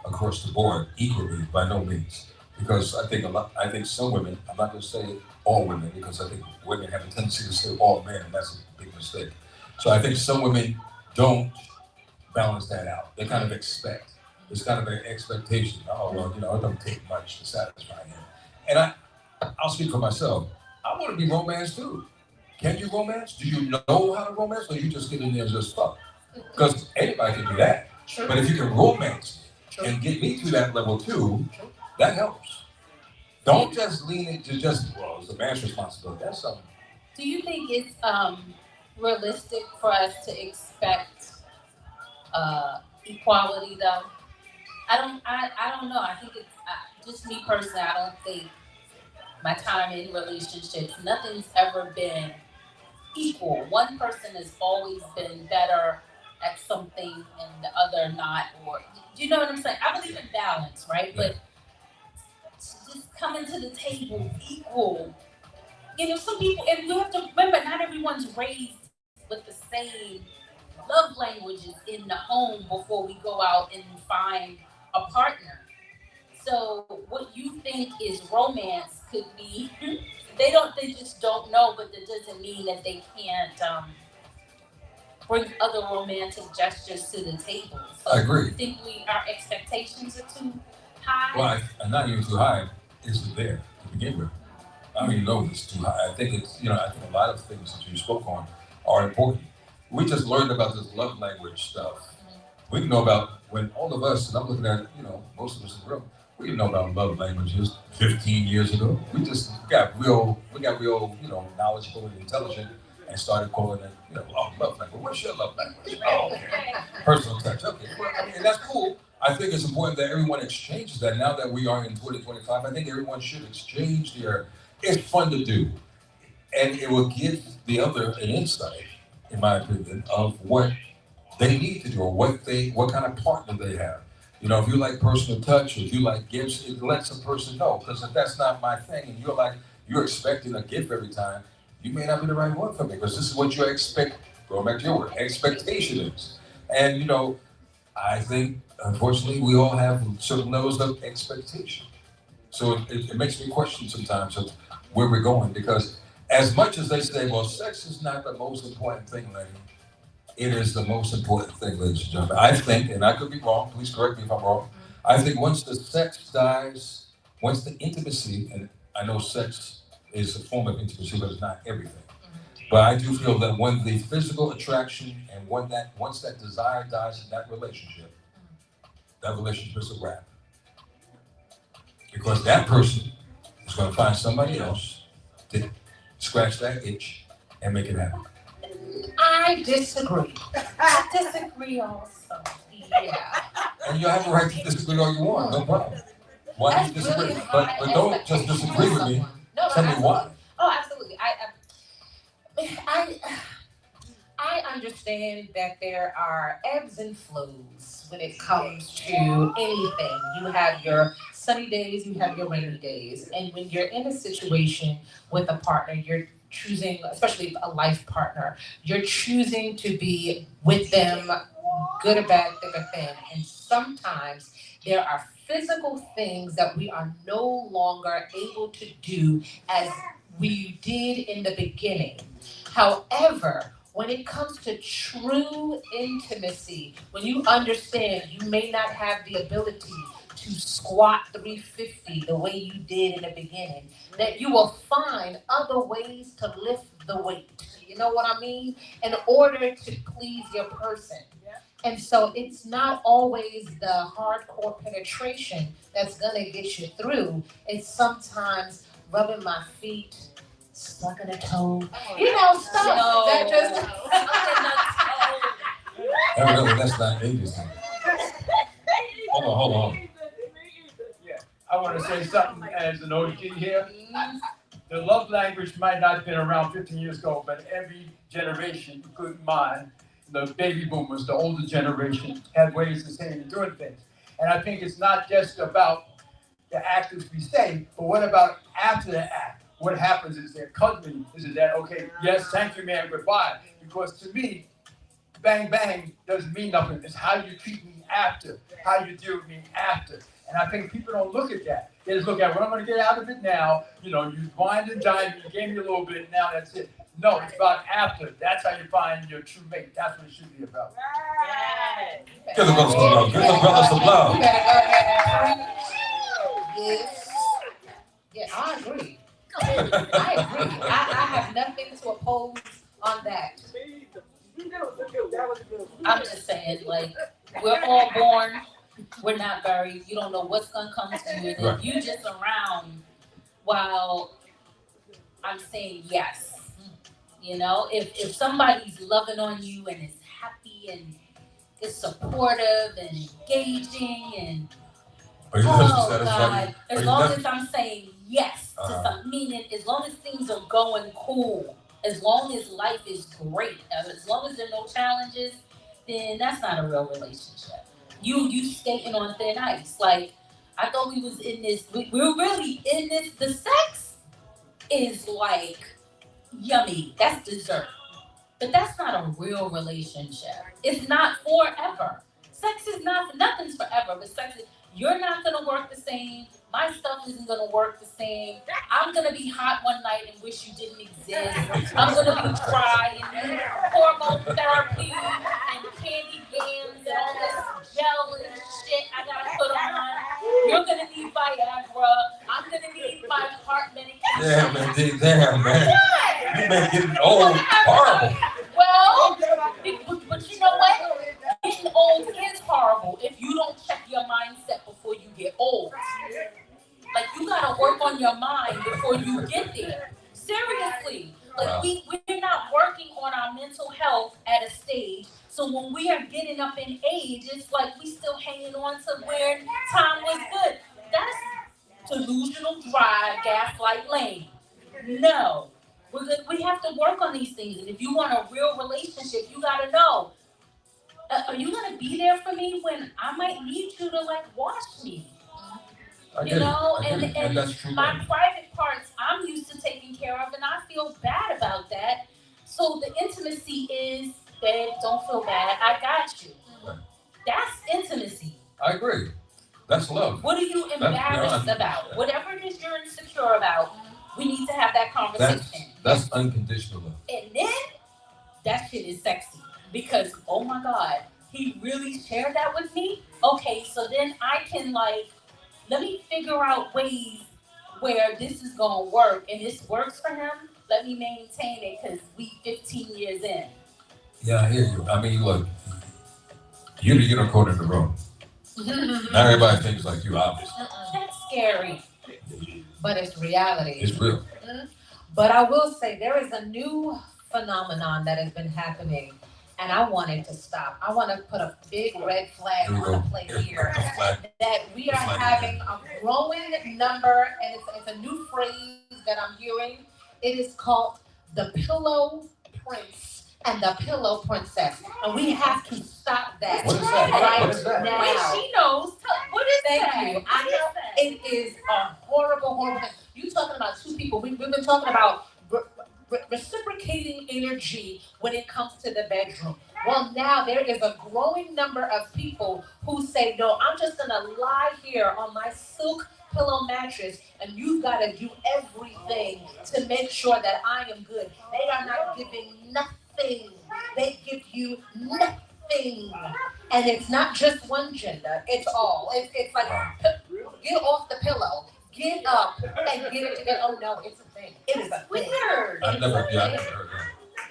across the board equally, by no means. Because I think some women, I'm not going to say all women, because I think women have a tendency to say all men, and that's a big mistake. So I think some women don't balance that out. They kind of expect. It's kind of an expectation. Oh, well, you know, it don't take much to satisfy him. And I'll speak for myself. I want to be romanced too. Can you romance? Do you know how to romance, or you just get in there and just fuck? Because anybody can do that. True. But if you can romance and get me to that level too, that helps. Don't just lean into just, well, it's a man's responsibility. That's something. Do you think it's realistic for us to expect equality though? I don't know. I think it's just me personally. I don't think my time in relationships, nothing's ever been equal. One person has always been better at something and the other not, or do you know what I'm saying? I believe in balance, right? But just coming to the table equal. You know, some people, and we have to remember, not everyone's raised with the same love languages in the home before we go out and find a partner. So what you think is romance could be, they just don't know, but that doesn't mean that they can't bring other romantic gestures to the table. So I agree. you think our expectations are too high? Well, I'm not even too high. It's there to begin with. I don't even know if it's too high. I think it's, I think a lot of things that you spoke on are important. We just learned about this love language stuff. We didn't know about when all of us, and I'm looking at, most of us in the room, we didn't know about love languages 15 years ago. We got real, knowledgeable and intelligent and started calling it, love language. What's your love language? Oh, okay. Personal touch. Okay. Well, and that's cool. I think it's important that everyone exchanges that. Now that we are in 2025, I think everyone should exchange their. It's fun to do, and it will give the other an insight, in my opinion, of what they need to do or what kind of partner they have. You know, if you like personal touch, if you like gifts, it lets a person know. Because if that's not my thing, and you're expecting a gift every time, you may not be the right one for me. Because this is what you expect. Going back to your word, expectation is, and you know, I think unfortunately we all have certain levels of expectation. So it makes me question sometimes of where we're going because as much as they say, well, sex is not the most important thing, lady, it is the most important thing, ladies and gentlemen. I think, and I could be wrong, please correct me if I'm wrong. I think once the sex dies, once the intimacy, and I know sex is a form of intimacy, but it's not everything. But I do feel that when the physical attraction and once that desire dies in that relationship is a wrap. Because that person is going to find somebody else to scratch that itch and make it happen. I disagree. I disagree also. Yeah. And you have a right to disagree all you want, no problem. Why do you That's disagree? really But high don't just disagree with me. someone. No, Tell me why. Oh, absolutely. I understand that there are ebbs and flows when it comes to anything. You have your sunny days, you have your rainy days. And when you're in a situation with a partner, you're choosing, especially a life partner, you're choosing to be with them, good or bad, thick or thin. And sometimes there are physical things that we are no longer able to do as we did in the beginning. However, when it comes to true intimacy, when you understand you may not have the ability to squat 350 the way you did in the beginning, that you will find other ways to lift the weight. You know what I mean? In order to please your person. And so it's not always the hardcore penetration that's gonna get you through. It's sometimes rubbing my feet, sucking a toe, you know, stuff No. that just Evidently, that's not ageism. Hold on. Yeah, I want to say something as an OG here. The love language might not have been around 15 years ago, but every generation, including mine, the baby boomers, the older generation, had ways of saying and doing things. And I think it's not just about the act as we say, but what about after the act? What happens? Is there cuddling? Is it that, okay, yes, thank you, man, goodbye? Because to me, bang, bang doesn't mean nothing. It's how you treat me after, how you deal with me after. And I think people don't look at that. They just look at what I'm going to get out of it now. You know, you wined and dined, you gave me a little bit, now that's it. No, it's about after. That's how you find your true mate. That's what it should be about. Give the brothers some love. Give the brothers some love. You better go ahead and yes. Yeah, I agree. I agree. I have nothing to oppose on that. I'm just saying, like, we're all born, we're not buried. You don't know what's gonna come to you. And Right. if you just around while I'm saying yes. You know, if somebody's loving on you and is happy and is supportive and engaging and Are you just oh satisfied? God, as long as I'm saying yes to some meaning, as long as things are going cool, as long as life is great, as long as there are no challenges, then that's not a real relationship. You skating on thin ice. Like I thought we was in this. We're really in this. The sex is like yummy. That's dessert. But that's not a real relationship. It's not forever. Sex is not nothing's forever, but sex is you're not gonna work the same. My stuff isn't gonna work the same. I'm gonna be hot one night and wish you didn't exist. I'm gonna be crying and need hormone therapy and candy yams and all this gel and shit I gotta put on. You're gonna need Viagra. I'm gonna need my heart medication. Damn, man. Damn, man. You been getting old. Horrible. Well, but you know what? Getting old is horrible if you don't check your mindset before you get old. Like you gotta work on your mind before you get there. Seriously. Like we're not working on our mental health at a stage. So when we are getting moving up in age, it's like we still hanging on to where time was good. That's delusional drive, gaslight lane. No. We have to work on these things. And if you want a real relationship, you gotta know, are you gonna be there for me when I might need you to like wash me? I You get know, it. I get it. and that's true. my love. private parts I'm used to taking care of, and I feel bad about that. So the intimacy is, babe, don't feel bad. I got you. Right. That's intimacy. I agree. That's love. What are you embarrassed about? Whatever it is you're insecure about, we need to have that conversation. That's unconditional love. And then that shit is sexy because oh my god, he really shared that with me. Okay, so then I can like, let me figure out ways where this is gonna work and this works for him. Let me maintain it because we 15 years in. Yeah, I hear you. I mean, look, you're the unicorn in the room. Not everybody thinks like you, obviously. That's scary. But it's reality. It's real. But I will say there is a new phenomenon that has been happening, and I want it to stop. I want to put a big red flag Here we on the go. plate Here, here the flag. that we are The flag. having a growing number, and it's a new phrase that I'm hearing. It is called the pillow prince and the pillow princess, and we have to stop that What is that? right What is that? now. Wait, she knows. What is Thank that? you. What I is know that? it is a horrible, horrible thing. You talking about two people. We've been talking about reciprocating energy when it comes to the bedroom. Well, now there is a growing number of people who say, no, I'm just going to lie here on my silk pillow mattress and you've got to do everything to make sure that I am good. They are not giving nothing. They give you nothing. And it's not just one gender, it's all. It's like, get off the pillow, get up, and get it together. Oh no, it's a thing. It is a thing. Weird. I've never heard that.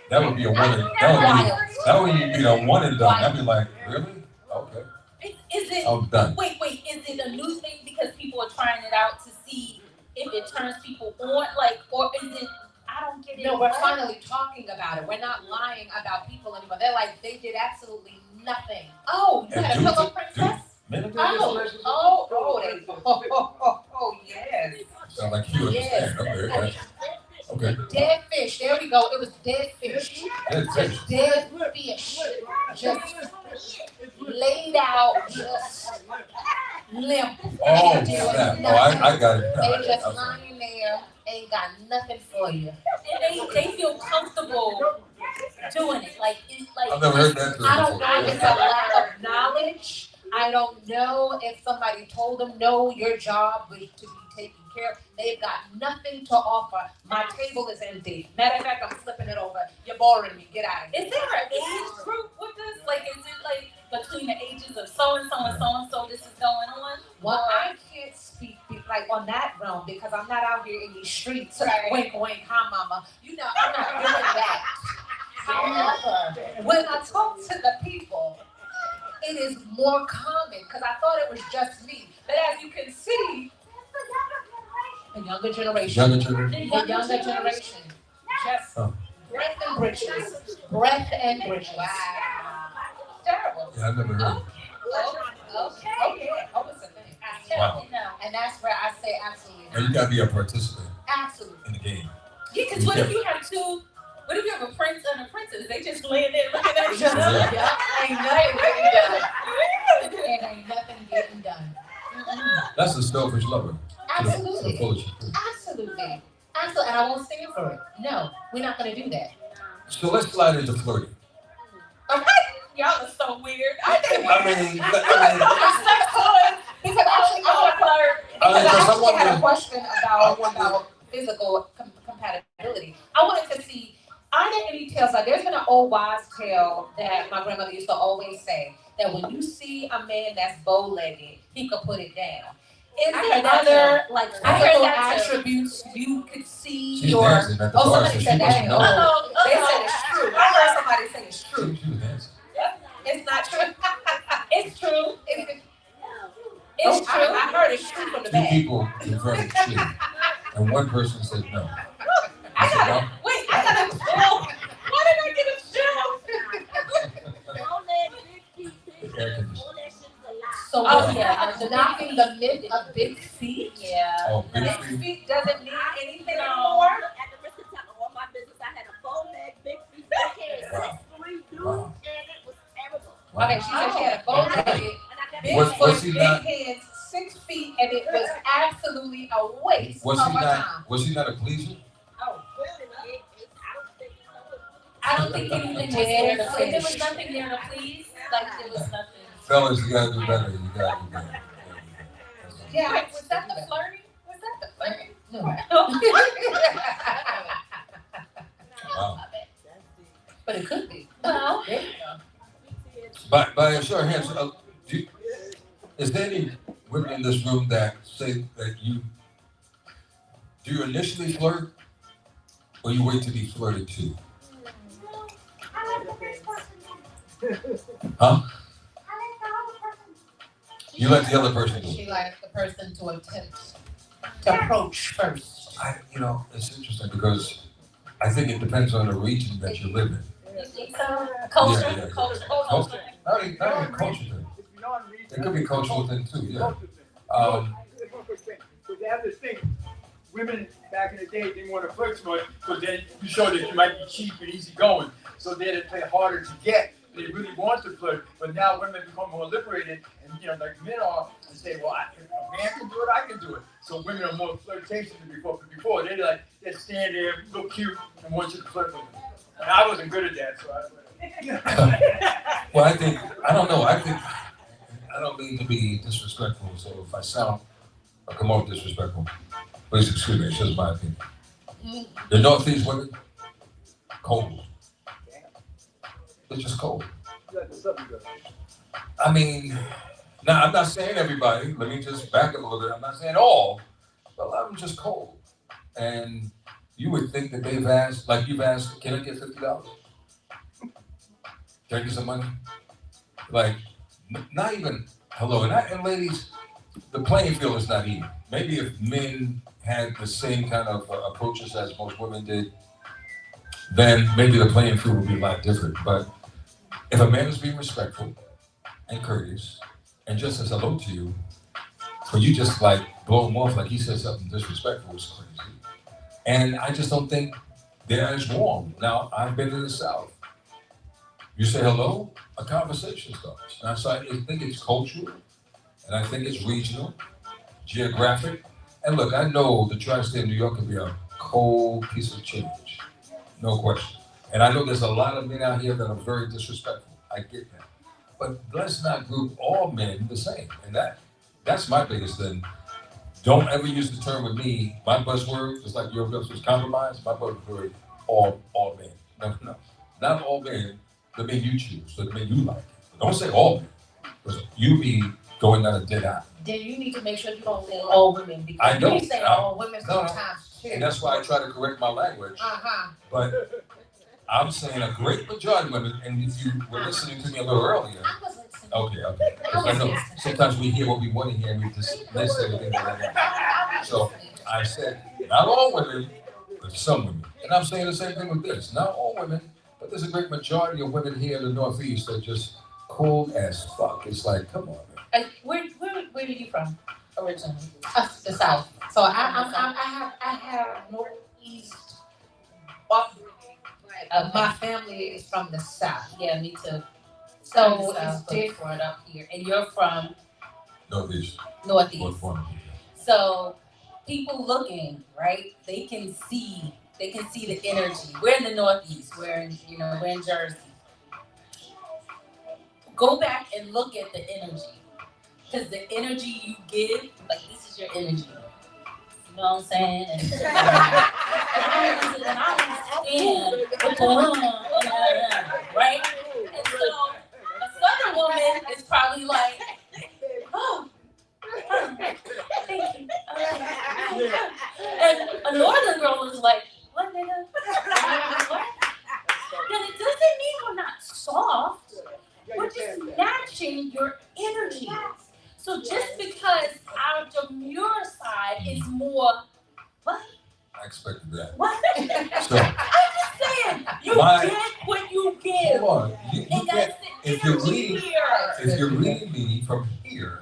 That would be a one and that would be a one and done. I'd be like, really? Okay. Is it? I'm done. Wait. Is it a new thing because people are trying it out to see if it turns people on? Like, or is it? I don't get it. No, we're finally talking about it. We're not lying about people anymore. They're like, they did absolutely nothing. Oh, you had a pillow princess? Oh, yes. Sound like you understand. Okay. Okay. Dead fish. There we go. It was dead fish. Dead fish. Dead fish. Just laid out, just limp. Oh, Ain't doing snap. Oh, nothing. I got it. They just lying there, ain't got nothing for you. And they feel comfortable doing it. Like it's like. I've never heard that. I don't know if it's a lack of knowledge. I don't know if somebody told them, no, your job was to be taken care of. They've got nothing to offer. My table is empty. Matter of fact, I'm flipping it over. You're boring me. Get out of here. Is there an age group with this? Like, is it like between the ages of so and so and so and so this is going on? Well, I can't speak like on that realm because I'm not out here in these streets. Right. Wink, wink, hi, mama. You know, I'm not doing that. However, when I talk to the people, it is more common because I thought it was just me. But as you can see, the younger generation. The younger generation. Just breath and britches. Breath and britches. Wow. Terrible. Yeah, I've never heard. Okay. Oh, it's a thing. Wow. And that's where I say absolutely. And you gotta be a participant Absolutely. in the game. Yeah, because what if you have two? What if you have a prince and a princess? They just laying there looking at each Just, other. yeah, ain't nothing getting done. And ain't nothing getting done. That's a selfish lover. Absolutely. To the fullest. Absolutely. Absolutely. And I won't stand for it. No, we're not going to do that. So let's slide into flirting. Okay. Y'all are so weird. I Because actually, I actually had a question about physical compatibility. I wanted to see, are there any tales, like there's been an old wives' tale that my grandmother used to always say, that when you see a man that's bow-legged, he could put it down. Is there other, like, physical attributes you could see? She's Or, dancing at the oh, bar, somebody so said she that. must know. Oh, they said it's true. I heard somebody say it's true. She was dancing. It's not true. It's true. It's It's true. I heard it's true from the Two back. people confirmed true, and one person said no. I said, got a chill. Why did I get a chill? air conditioning. So Oh, yeah. knocking the myth of big feet. Yeah. Oh, big Big feet. feet doesn't mean anything No. anymore. At the risk of telling all my business, I had a full leg, big feet, big head, Wow. 6'3" dude, Wow. and it was terrible. Okay, she said she had a bow-legged, And I got big Was foot, he big not- hands, 6 feet, and it was absolutely a waste Was of he her not? time. Was he not a pleaser? oh, really? I don't think so. I don't think anything was there to please. There was nothing there to please. Like there was nothing. Fellas, you gotta do better. You gotta do better. Yeah, Wait, was that the flirting? Was that the flirting? no. Wow. But it could be. Well, There you go. By a show of hands, is there any women in this room that say that do you initially flirt, or you wait to be flirted to? Huh? You let the other person do it. She likes the person to attempt to approach first. It's interesting because I think it depends on the region that you live in. you think so? Culture, Yeah, yeah. culture. Culture. Not even culture thing. It could be cultural thing too, yeah. Because they have this thing, women back in the day didn't want to flirt so much because then you showed that you might be cheap and easy going. So then it play harder to get. They really want to flirt, but now women become more liberated, and like men are, and say, well, if a man can do it, I can do it. So women are more flirtatious than before. But before they stand there, look cute, and want you to flirt with them. And I wasn't good at that, so Well, I don't know. I don't mean to be disrespectful, so if I sound or come off disrespectful, please excuse me, it's just my opinion. The Northeast women, cold. They're just cold. I mean, now I'm not saying everybody, let me just back up a little bit. I'm not saying all, but a lot of them just cold. And you would think that they've asked, like you've asked, can I get $50? Can I get some money? Like, not even hello. And ladies, the playing field is not even. Maybe if men had the same kind of approaches as most women did, then maybe the playing field would be a lot different. But if a man is being respectful and courteous and just says hello to you, for you just like blow him off like he said something disrespectful is crazy. And I just don't think they're as warm. Now, I've been in the South. You say hello, a conversation starts. And so I think it's cultural, and I think it's regional, geographic. And look, I know the tri-state of New York can be a cold piece of change, no question. And I know there's a lot of men out here that are very disrespectful. I get that. But let's not group all men the same. And that's my biggest thing. Don't ever use the term with me. My buzzword, just like your buzzword was compromise, my buzzword, all men. No. Not all men, the men you choose, the men you like. But don't say all men, because you be going on a dead eye. Then you need to make sure you don't say all women, because I know. you say all women No. sometimes too. And that's why I try to correct my language. Uh-huh. But I'm saying a great majority of women, and if you were listening to me a little earlier, I was listening. okay. Because I know sometimes we hear what we want to hear and we just miss everything that we want. So I said, not all women, but some women. And I'm saying the same thing with this. Not all women, but there's a great majority of women here in the Northeast that are just cold as fuck. It's like, come on, man. Where are you from originally? The South. So I have Northeast. My family is from the South. Yeah, me too. So it's South, but different. brought up here, and you're from Northeast. Northeast. North Point. So people looking, right? They can see the energy. We're in the Northeast. We're in Jersey. Go back and look at the energy, because the energy you give, like this is your energy. You know what I'm saying? And I understand what's going on, right? And so a Southern woman is probably like, oh, thank you. And a Northern girl is like, what, nigga? What? Then it doesn't mean we're not soft. We're just matching your energy. So just because our demure side is more, what? I expected that. What? So, I'm just saying, you My- get what you give. hold on. You And get, that's if you're energy reading, here. if you're reading me from here,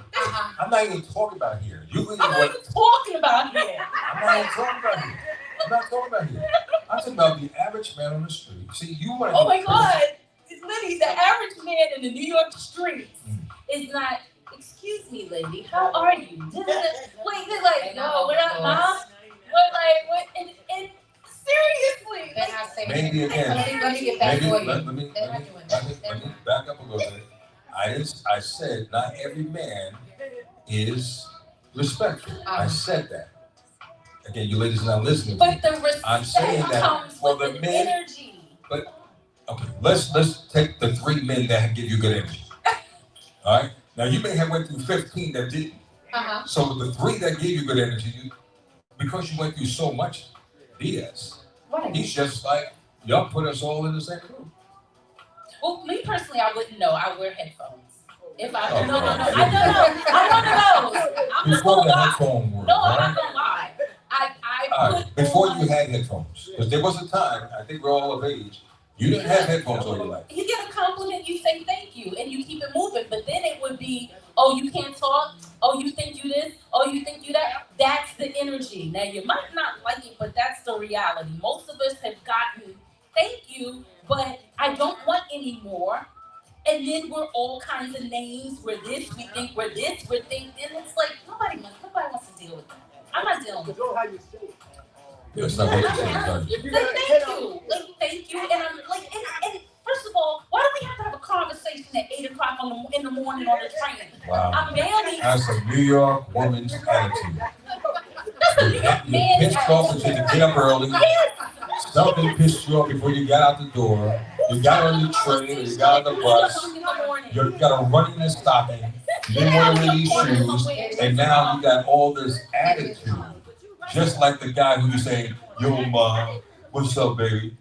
I'm not even talking about here. You reading I'm not what? even talking about here. I'm not even talking about here. I'm not talking about here. I'm talking about the average man on the street. See, you want to. Oh my God, Liddy, the average man in the New York streets is not. Excuse me, Liddy, how are you? Wait, they're like, no, we're not, mom. We're like, what? And seriously, They're like, not saying. Maybe again. Let me get that Maybe for you. let me back up a little bit. I said not every man is respectful. I said that. Again, you ladies are not listening to me. but the respect I'm saying that comes for with the the men. energy. Okay, let's take the 3 men that give you good energy. All right. Now you may have went through 15 that didn't. So the 3 that gave you good energy, because you went through so much BS, Right. he's just like y'all put us all in the same room. Well, me personally, I wouldn't know. I wear headphones. If I Oh, no, God. I don't know. I'm one of those. I'm not Before gonna the lie. headphone word, No, I'm right? not gonna lie. I All put right. Before on, you had headphones, because there was a time, I think we're all of age, you didn't have headphones all your life. you get a compliment, you say thank you, and you keep it moving. But then it would be, oh, you can't talk. Oh, you think you this. Oh, you think you that. That's the energy. Now you might not like it, but that's the reality. Most of us have gotten thank you, but I don't want any more. And then we're all kinds of names. We're this. We think we're this. We're thinking. And it's like nobody wants to deal with that. I'm not dealing with that. That's not what you said, sorry. Like, thank you. Like, thank you. And I'm like, and first of all, why do we have to have a conversation at 8 o'clock in the morning on the train? Wow. I'm barely. That's a New York woman's attitude. That's a New York You're man's pissed off that you attitude. had to get up early. Yes. Something pissed you off before you got out the door. You got on the train or you got on the bus. You got a running and stopping. You didn't want to wear these shoes. And now you got all this attitude. Just like the guy who you say, yo, mom, what's up, baby?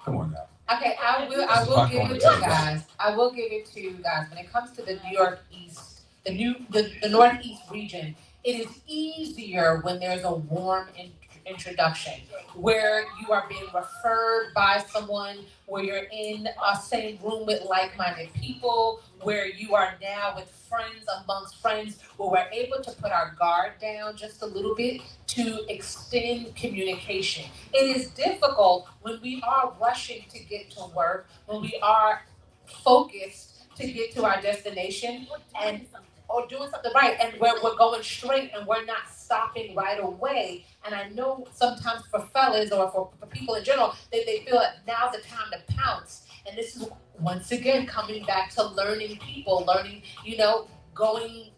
Come on now. Okay, I will give it to you guys. I will give it to you guys. When it comes to the New York East, the Northeast region, it is easier when there's a warm introduction, where you are being referred by someone, where you're in a same room with like-minded people, where you are now with friends amongst friends, where we're able to put our guard down just a little bit to extend communication. It is difficult when we are rushing to get to work, when we are focused to get to our destination and or doing something right, and we're going straight and we're not stopping right away. And I know sometimes for fellas or for people in general, they feel that now's the time to pounce. And this is once again coming back to learning people, going.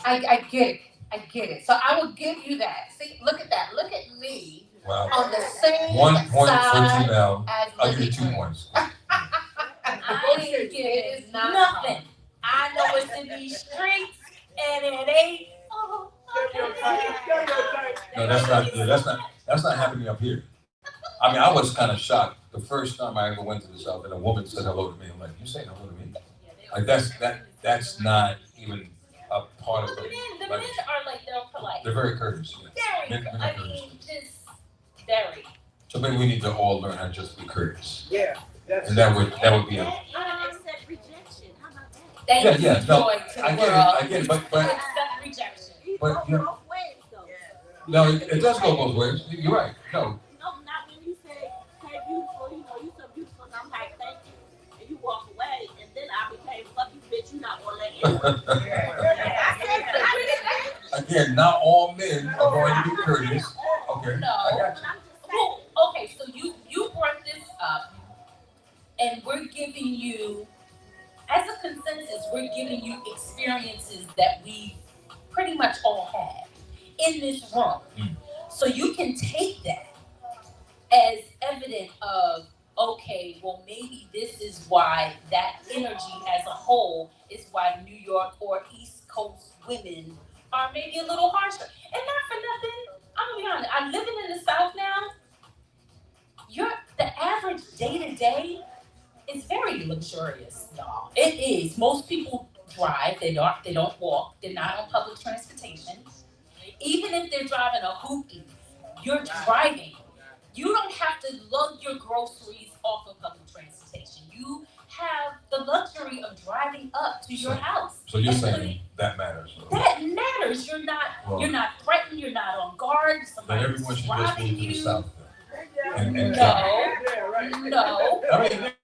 I get it. So I will give you that. See, look at that. Look at me. Wow. On the same 1 point for side Janelle. as I'll give you Liddy. 2 points. I ain't getting nothing. I know it's in these streets, and it ain't. Oh, No, that's not happening up here. I mean, I was kind of shocked the first time I ever went to the South and a woman said hello to me. I'm like, you saying hello to me? Like that's not even a part of the it. men Like, are like they're polite. they're very courteous. Yeah. Very. Men are I courteous. mean, just very. So maybe we need to all learn how to just be courteous. Yeah. And that would be a. Accept rejection. How about that? Thank you, No, joy to the I world. get it, but Accept rejection. It But, goes you- both ways, though. no, it does go both ways. You're right. No, No, not when you say, hey, beautiful, you so beautiful, and I'm like, thank you. And you walk away, and then I became, fuck you, bitch, you not gonna let anyone. I said, again, not all men are going to be courteous. Okay, No. I got you. Well, okay, so you brought this up, and we're giving you, as a consensus, we're giving you experiences that we pretty much all have in this room. Mm. So you can take that as evidence of, okay, well, maybe this is why that energy as a whole is why New York or East Coast women are maybe a little harsher. And not for nothing, I'm gonna be honest, I'm living in the South now. The average day-to-day is very luxurious, y'all. It is. Most people drive, they don't walk, they're not on public transportation. Even if they're driving a hoopty, you're driving. You don't have to lug your groceries off of public transportation. You have the luxury of driving up to your house. So you're and saying that matters. that matters. You're not threatened. You're not on guard. Then Somebody's everyone should just robbing move to the you. south. And No, drive. no.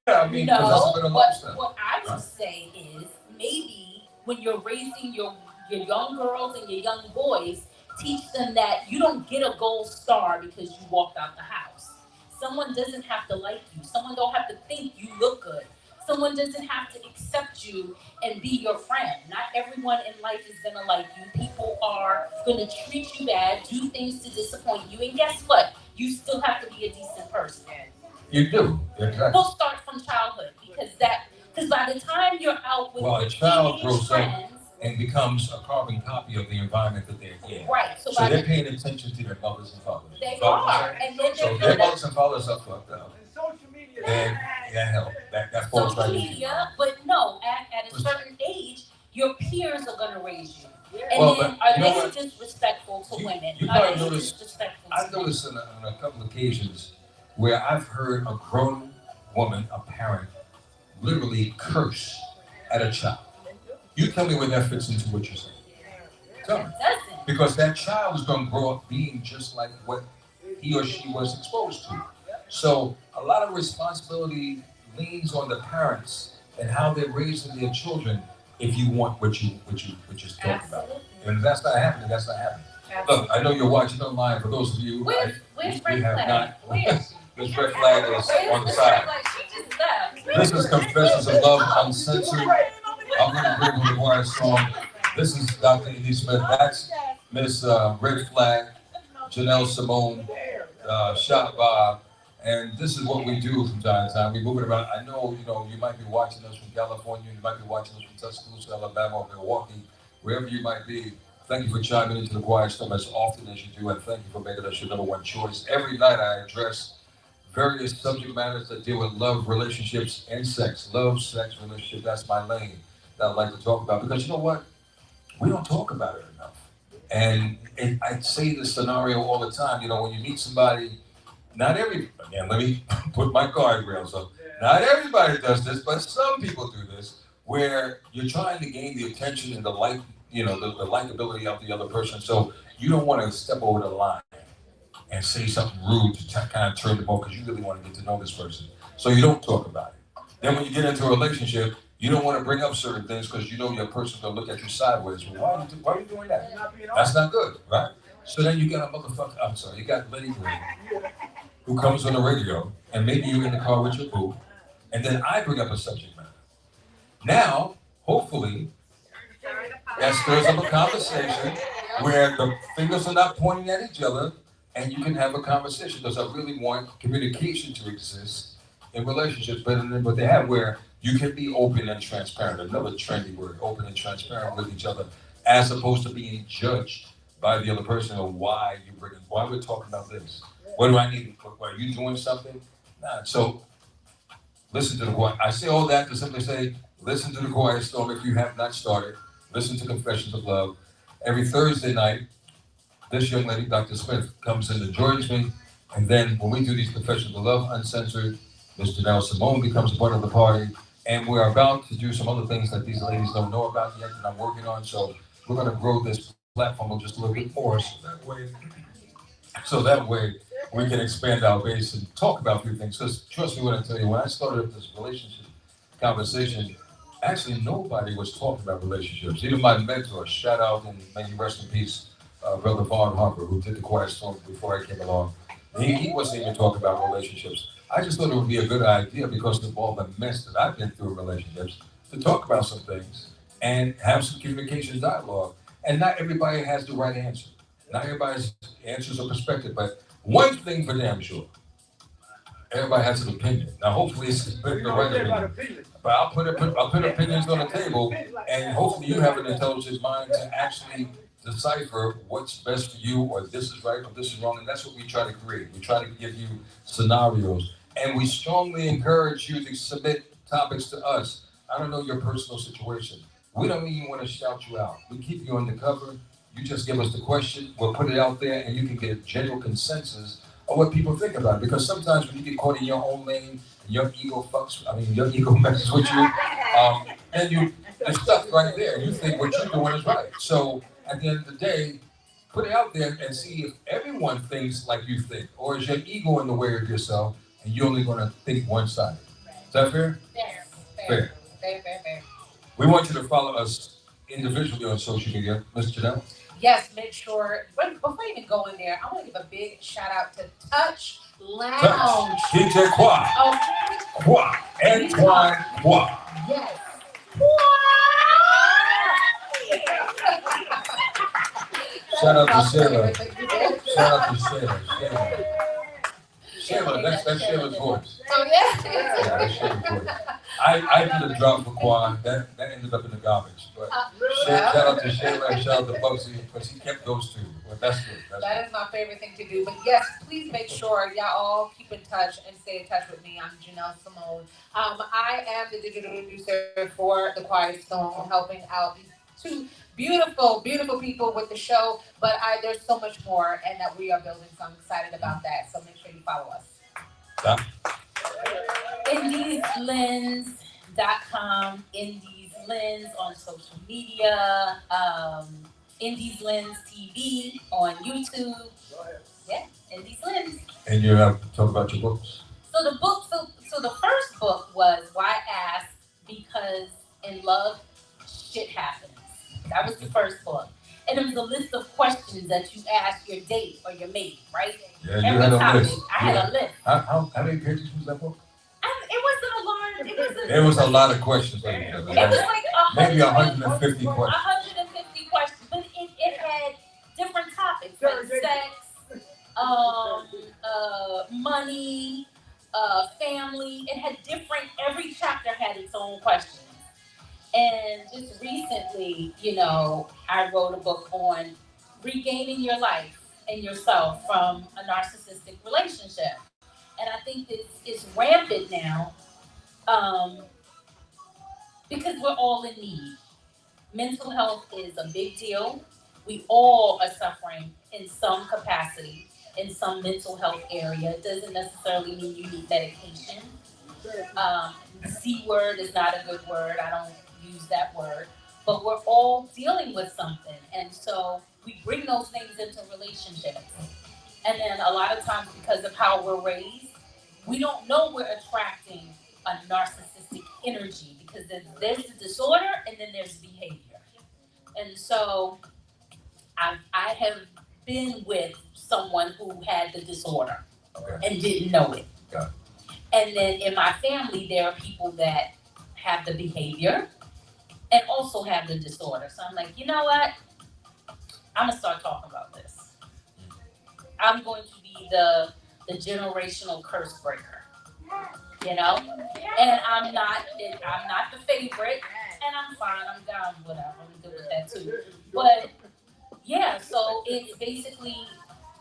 I mean, because that's a better lifestyle. What I would say is maybe when you're raising your young girls and your young boys, teach them that you don't get a gold star because you walked out the house. Someone doesn't have to like you. Someone don't have to think you look good. Someone doesn't have to accept you and be your friend. Not everyone in life is gonna like you. People are gonna treat you bad, do things to disappoint you, and guess what? You still have to be a decent person. You do, exactly. We'll start from childhood because by the time you're out with Well, a your child teenage grows up friends, and becomes a carbon copy of the environment that they're in. right? So So by they're the paying attention to their mothers and fathers. they So I'm are, saying, and then so they're if their gonna mothers and fathers are fucked up, then help. That falls social right into you. media, but no, at a certain age, your peers are gonna raise you. And Well, then but you know are what? they disrespectful to women? You Are probably they noticed- disrespectful to I've noticed on a couple of occasions where I've heard a grown woman, a parent, literally curse at a child. You tell me where that fits into what you're saying. Tell me. It doesn't. Because that child is going to grow up being just like what he or she was exposed to. So a lot of responsibility leans on the parents and how they're raising their children. If you want what you just talked about, Absolutely. and if that's not happening, that's not happening. Absolutely. Look, I know you're watching online. For those of you, Where's we red have flag? not. Where's This red flag is on the Where's side. Like she just left. This is Confessions of Love Uncensored. I'm going to bring the choir song. This is Dr. Edie Smith. That's Miss Red Flag, Janelle Simone, Shot Bob. And this is what we do from time to time. We move it around. I know, you might be watching us from California. You might be watching us from Tuscaloosa, Alabama, or Milwaukee, wherever you might be. Thank you for chiming into the Quiet Storm as often as you do, and thank you for making us your number one choice. Every night I address various subject matters that deal with love, relationships, and sex. Love, sex, relationship, that's my lane that I like to talk about. Because you know what? We don't talk about it enough. And I say this scenario all the time. When you meet somebody, not everybody, again, let me put my guardrails up. Not everybody does this, but some people do this, where you're trying to gain the attention and the the likability of the other person. So you don't want to step over the line and say something rude to kind of turn them off because you really want to get to know this person. So you don't talk about it. Then when you get into a relationship, you don't want to bring up certain things because you know your person's going to look at you sideways. Well, why are you doing that? That's not good, right? So then you got you got Lenny Green, who comes on the radio, and maybe you're in the car with your boo, and then I bring up a subject matter. Now, hopefully, that stirs up a conversation where the fingers are not pointing at each other, and you can have a conversation, because I really want communication to exist in relationships better than what they have, where you can be open and transparent. Another trendy word, open and transparent with each other, as opposed to being judged by the other person on why we're talking about this. What do I need? Are you doing something? Nah. So listen to the quiet. I say all that to simply say, listen to the Quiet Storm if you have not started. Listen to Confessions of Love. Every Thursday night, this young lady, Dr. Smith, comes in and joins me. And then when we do these Confessions of Love Uncensored, Ms. Janelle Simone becomes a part of the party. And we're about to do some other things that these ladies don't know about yet that I'm working on. So we're going to grow this platform just a little bit more. So that way we can expand our base and talk about a few things. Because trust me when I tell you, when I started this relationship conversation, actually nobody was talking about relationships. Even my mentor, shout out and may he rest in peace, Brother Vaughn Harper, who did the Quiet Storm before I came along. He wasn't even talking about relationships. I just thought it would be a good idea because of all the mess that I've been through in relationships to talk about some things and have some communication dialogue. And not everybody has the right answer. Not everybody's answers or perspective, but one thing for damn sure, everybody has an opinion. Now, hopefully it's the right opinion. But I'll put opinions on the table, and hopefully you have an intelligent mind to actually decipher what's best for you, or this is right or this is wrong, and that's what we try to create. We try to give you scenarios, and we strongly encourage you to submit topics to us. I don't know your personal situation. We don't even want to shout you out. We keep you undercover. You just give us the question, we'll put it out there, and you can get a general consensus or what people think about it. Because sometimes when you get caught in your own lane, your your ego messes with you, then you're stuck right there. And you think what you're doing is right. So at the end of the day, put it out there and see if everyone thinks like you think, or is your ego in the way of yourself, and you're only going to think one side. Is that fair? Yes, Fair. fair. We want you to follow us individually on social media, Ms. Janelle. Yes, make sure, but before you even go in there, I want to give a big shout out to Touch Lounge. DJ Qua. Okay. Qua. Antoine Qua. Yes. Shout out to Sarah. Shout out to Sarah. Shayla, that's Shayla's voice. Oh, yeah. Yeah, that's Shayla's voice. I did a drop for Quan. That ended up in the garbage. But shout out to Shayla and shout out to Bugsy because he kept those two. But that's good. That is my favorite thing to do. But yes, please make sure y'all all keep in touch and stay in touch with me. I'm Janelle Simone. I am the digital producer for the Quiet Storm, helping out these two beautiful people with the show. But there's so much more, and that we are building. So I'm excited about that. So make sure you follow us. IndiesLens.com, Indies Lens on social media, Indies Lens TV on YouTube. Yeah, Indies Lens. And you have to talk about your books. So the first book was Why Ask? Because in love, shit happens. That was the first book. And it was a list of questions that you ask your date or your mate, right? Yeah, you had a list. I had a list. How many pages was that book? It wasn't a large. There was a lot of questions. Like It was like maybe 150 questions. 150 questions, but it had different topics like sex, money, family. It had different. Every chapter had its own questions. And just recently, I wrote a book on regaining your life and yourself from a narcissistic relationship. And I think it's rampant now because we're all in need. Mental health is a big deal. We all are suffering in some capacity, in some mental health area. It doesn't necessarily mean you need medication. C word is not a good word. I don't use that word. But we're all dealing with something. And so we bring those things into relationships. And then a lot of times, because of how we're raised, we don't know we're attracting a narcissistic energy because there's the disorder and then there's behavior. And so I have been with someone who had the disorder and didn't know it. Got it. And then in my family, there are people that have the behavior and also have the disorder. So I'm like, you know what? I'm gonna start talking about this. I'm going to be the generational curse breaker, and I'm not the favorite, and I'm fine. I'm down, whatever. I'm good with that too. But yeah, so it's basically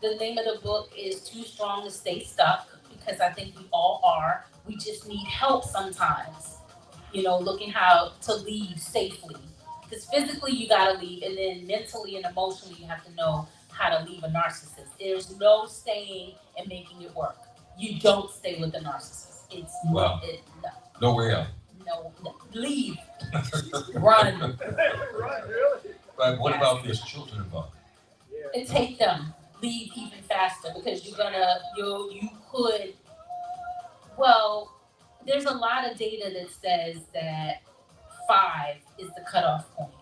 the name of the book is Too Strong to Stay Stuck, because I think we all are. We just need help sometimes, looking how to leave safely. Because physically you gotta leave, and then mentally and emotionally you have to know how to leave a narcissist. There's no staying and making it work. You don't stay with a narcissist. It's no. No way out. No, leave. Run. But what about there's children involved? And take them. Leave even faster because you could. Well, there's a lot of data that says that 5 is the cutoff point.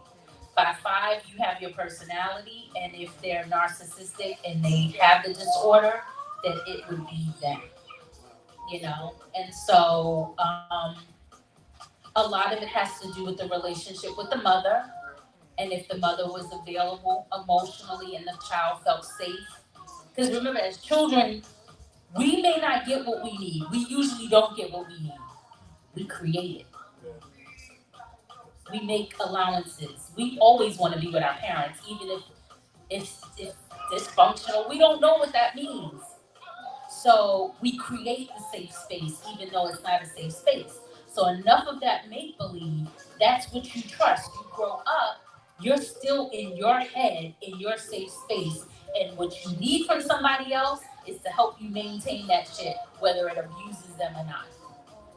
By 5, you have your personality, and if they're narcissistic and they have the disorder, then it would be them. And so a lot of it has to do with the relationship with the mother, and if the mother was available emotionally and the child felt safe. Because remember, as children, we may not get what we need. We usually don't get what we need. We create it. We make allowances. We always want to be with our parents, even if it's dysfunctional. We don't know what that means. So we create the safe space, even though it's not a safe space. So enough of that make-believe, that's what you trust. You grow up, you're still in your head, in your safe space. And what you need from somebody else is to help you maintain that shit, whether it abuses them or not.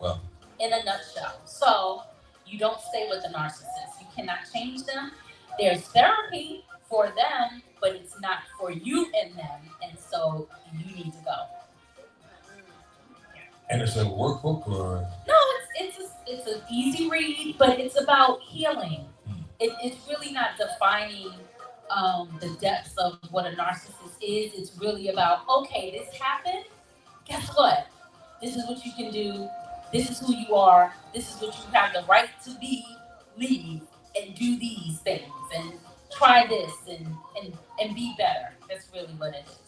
Well, in a nutshell. So you don't stay with a narcissist. You cannot change them. There's therapy for them, but it's not for you and them. And so you need to go. and it's a workbook or? No, it's an easy read, but it's about healing. It's really not defining the depths of what a narcissist is. It's really about, okay, this happened. Guess what? This is what you can do. This is who you are. This is what you have the right to be. Leave and do these things and try this and be better. That's really what it is.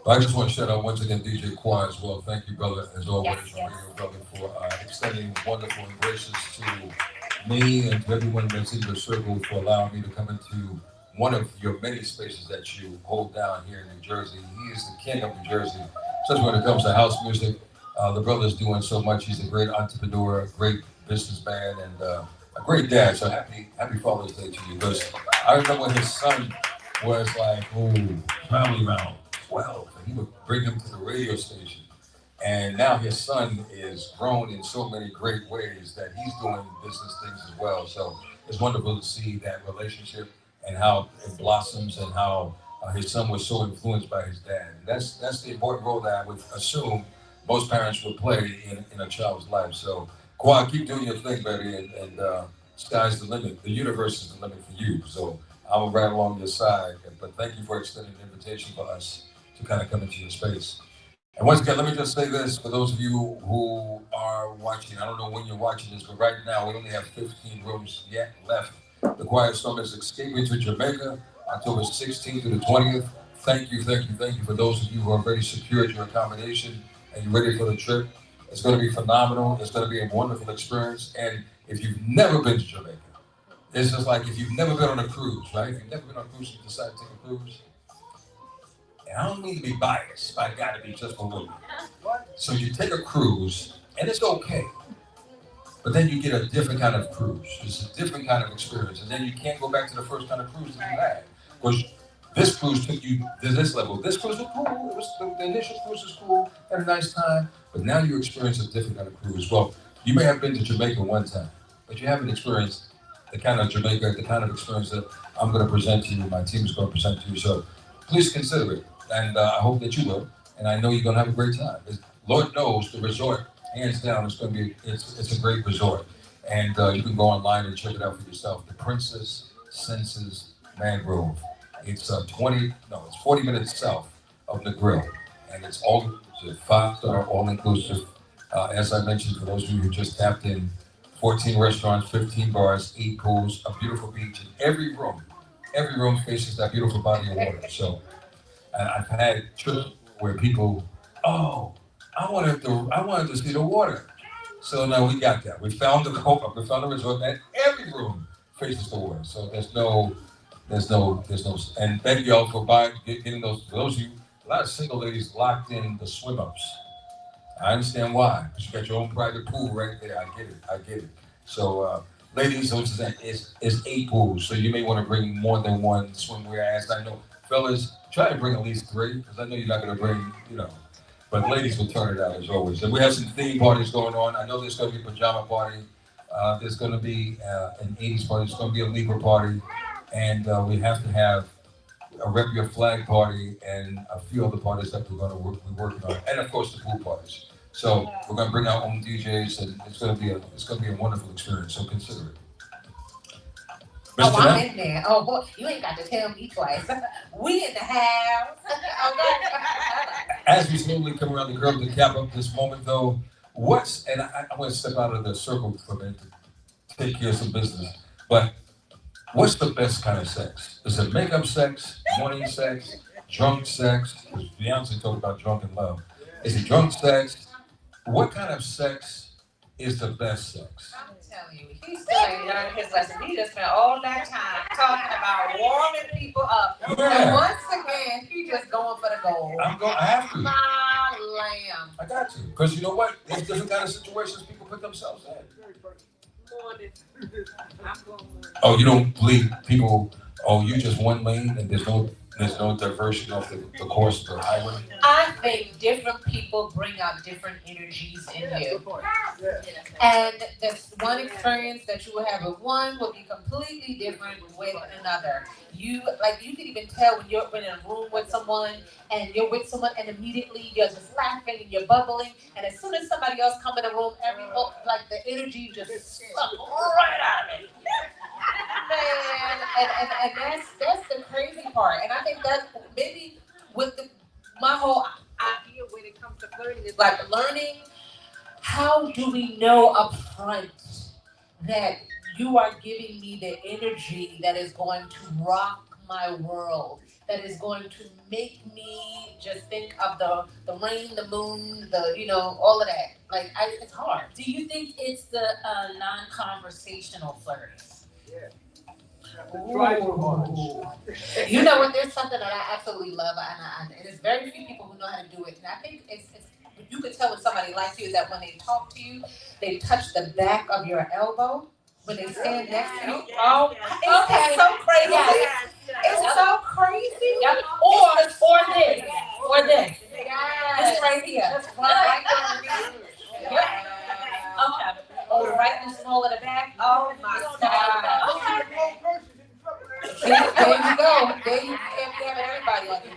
Well, I just want to shout out once again DJ Quad as well. Thank you, brother, as always, Yes. Radio Brother, for extending wonderful embraces to me and to everyone that's in your circle for allowing me to come into one of your many spaces that you hold down here in New Jersey. He is the king of New Jersey, especially when it comes to house music. The brother's doing so much. He's a great entrepreneur, a great businessman, and a great dad. So happy Father's Day to you. Because I remember when his son was like, probably around 12, and he would bring him to the radio station. And now his son is grown in so many great ways that he's doing business things as well. So it's wonderful to see that relationship and how it blossoms and how his son was so influenced by his dad. And that's the important role that I would assume most parents would play in a child's life. So, Quad, keep doing your thing, baby, and sky's the limit. The universe is the limit for you. So I'm right along your side. But thank you for extending the invitation for us to kind of come into your space. And once again, let me just say this for those of you who are watching. I don't know when you're watching this, but right now we only have 15 rooms yet left. The Quiet Storm is escaping to Jamaica, October 16th through the 20th. Thank you for those of you who have already secured your accommodation and you're ready for the trip. It's going to be phenomenal. It's going to be a wonderful experience. And if you've never been to Jamaica, it's just like if you've never been on a cruise, right? If you've never been on a cruise, you decide to take a cruise. And I don't mean to be biased, but I got to be just a little bit. So you take a cruise, and it's okay. But then you get a different kind of cruise. It's a different kind of experience. And then you can't go back to the first kind of cruise that you had. Because this cruise took you to this level. This cruise was cool. The initial cruise was cool. Had a nice time. But now you experience a different kind of cruise. Well, you may have been to Jamaica one time, but you haven't experienced the kind of Jamaica, the kind of experience that I'm going to present to you. My team is going to present to you. So please consider it. And I hope that you will. And I know you're going to have a great time. Lord knows the resort, hands down, it's going to be, it's a great resort. And you can go online and check it out for yourself. The Princess Senses Mangrove. It's 40 minutes south of Negril, and it's all 5-star, all-inclusive. As I mentioned, for those of you who just tapped in, 14 restaurants, 15 bars, 8 pools, a beautiful beach, and every room faces that beautiful body of water. So I've had trips where people, I wanted to see the water. So now we got that. We found the resort that every room faces the water. So there's no, and thank y'all for getting those. For those of you, a lot of single ladies locked in the swim ups. I understand why, because you got your own private pool right there. I get it. So, ladies, it's 8 pools, so you may want to bring more than one swimwear. As I know, fellas, try to bring at least 3, because I know you're not going to bring, but ladies will turn it out as always. And we have some theme parties going on. I know there's going to be a pajama party. There's going to be an 80s party. There's going to be a Libra party. And we have to have a Rep Your Flag party and a few other parties that we're going to be working on. And of course, the pool parties. So we're going to bring our own DJs, and it's going to be a wonderful experience. So consider it. I'm in there. Oh boy, you ain't got to tell me twice. We in the house. Okay. As we slowly come around the curve to cap up this moment, though, and I want to step out of the circle for a minute to take care of some business. But what's the best kind of sex? Is it makeup sex, morning sex, drunk sex? Because Beyonce talked about drunken love. Is it drunk sex? What kind of sex is the best sex? I'm telling you, he still ain't learned his lesson. He just spent all that time talking about warming people up. Yeah. And once again, he just going for the gold. I have to. My lamb. I got to. Because you know what? There's different kind of situations people put themselves in. Oh, you don't believe people, you just one lane and there's no diversion off the course of the highway? I think different people bring out different energies in you. Good point. Yeah. And this one experience that you will have with one will be completely different with another. You can even tell when you're in a room with someone and you're with someone and immediately you're just laughing and you're bubbling, and as soon as somebody else come in the room, the energy just suck right out of it. Man, and that's the crazy part. And I think that maybe with my whole idea when it comes to flirting is like learning, how do we know up front that you are giving me the energy that is going to rock my world, that is going to make me just think of the rain, the moon, all of that. It's hard. Do you think it's the non-conversational flirting? Yeah. Try too hard. You know what? There's something that I absolutely love, and there's very few people who know how to do it. And I think it's you could tell when somebody likes you is that when they talk to you, they touch the back of your elbow when they stand next to you. Oh, It's so crazy. It's so crazy. Yep. Or this. Yes. It's right here. Just right there. Yep. Okay. Oh, right in the small of the back. Oh my God. There you go. There you can't be having everybody on you.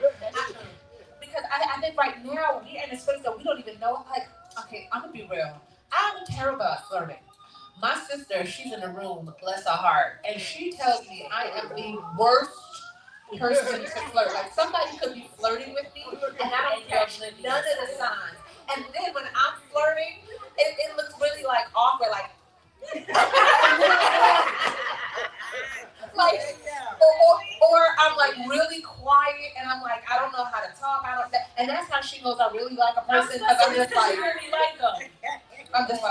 Because I think right now we're in a space that we don't even know. Okay, I'm gonna be real. I'm terrible at flirting. My sister, she's in the room, bless her heart, and she tells me I am the worst person to flirt. Like somebody could be flirting with me, and I don't catch none of the signs. And then when I'm flirting, it looks really awkward, or I'm really quiet, and I'm I don't know how to talk. And that's how she knows I really like a person, because I'm just really like them. I'm just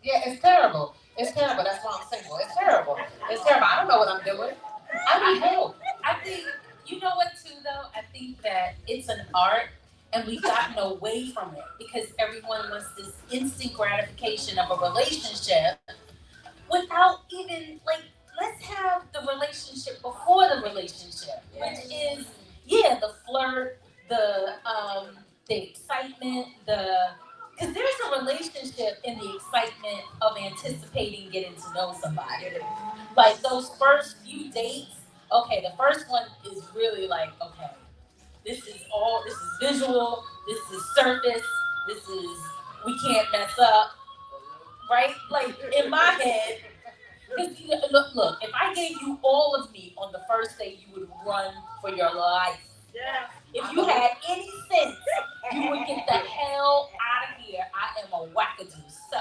yeah, it's terrible. It's terrible. That's why I'm single. It's terrible. It's terrible. I don't know what I'm doing. I need help. I think, you know what too though? I think that it's an art and we've gotten away from it because everyone wants this instant gratification of a relationship without even let's have the relationship before the relationship, which is the flirt, the excitement, because there's a relationship in the excitement of anticipating getting to know somebody. Like those first few dates, okay, the first one is really okay, this is visual, this is surface, we can't mess up, right? In my head, look, if I gave you all of me on the first day, you would run for your life. Yeah. If you had any sense, you would get the hell out of here. I am a wackadoo. So,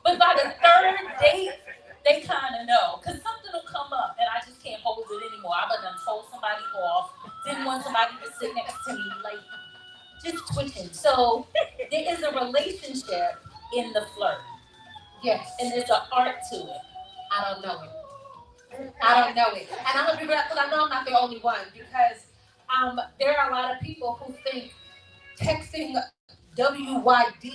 but by the third date, they kind of know. Because something will come up and I just can't hold it anymore. I done told somebody off, didn't want somebody to sit next to me, just twitching. So, there is a relationship in the flirt. Yes. And there's an art to it. I don't know it. And I'm gonna be real, because I know I'm not the only one, because there are a lot of people who think texting WYD,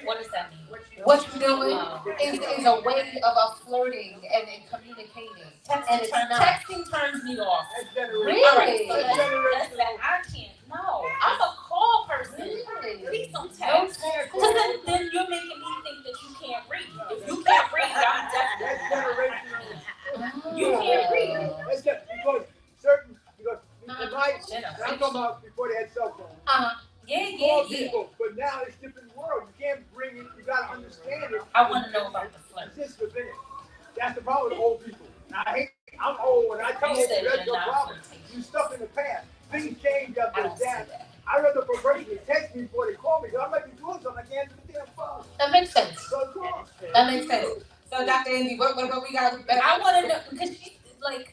What does that mean? what you doing, is a way of flirting and communicating. And it's not. Texting turns me off. Really? All right, so that's that. I can't. No, I'm a call person. Really? Please don't text. Because then you're making me think that you can't read. If you can't read, I'm definitely. You can't read. That's just because in my, I'm talking about before they had cell phones. Yeah. People, but now it's different world. You can't bring it. You gotta understand it. I want to know about the flirt. It's just within it. That's the problem with old people. I'm old, and I come You over. said That's you're your not problem. flirting. You stuff in the past. Things change up I and don't see down. that. I'd rather for a person to text me before they call me. So I might be doing something. I can't answer the damn phone. That makes sense. So it's wrong. That makes sense. So Dr. Andy, what we got to do better? I want to know because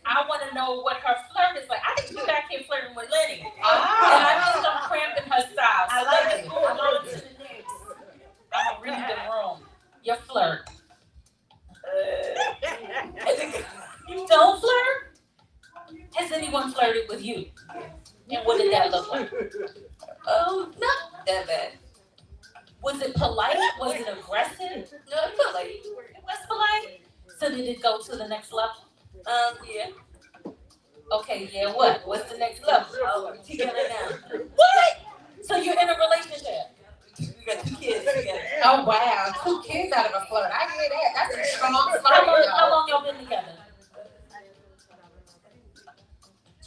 I want to know what her flirt is like. I think she's back here flirting with Lenny, and I think I'm cramping her style. So let's move on to the next. I'm gonna read the room. Your flirt. You don't flirt? Has anyone flirted with you? And what did that look like? Oh, not that bad. Was it polite? Was it aggressive? No, it's not like. It was polite. So did it go to the next level? Yeah. Okay, yeah, what? What's the next level? Oh, together now. What? So you're in a relationship? We got 2 kids together. Oh wow, 2 kids out of a flirt. I hear that. That's a strong How flirt, long, y'all. y'all been together?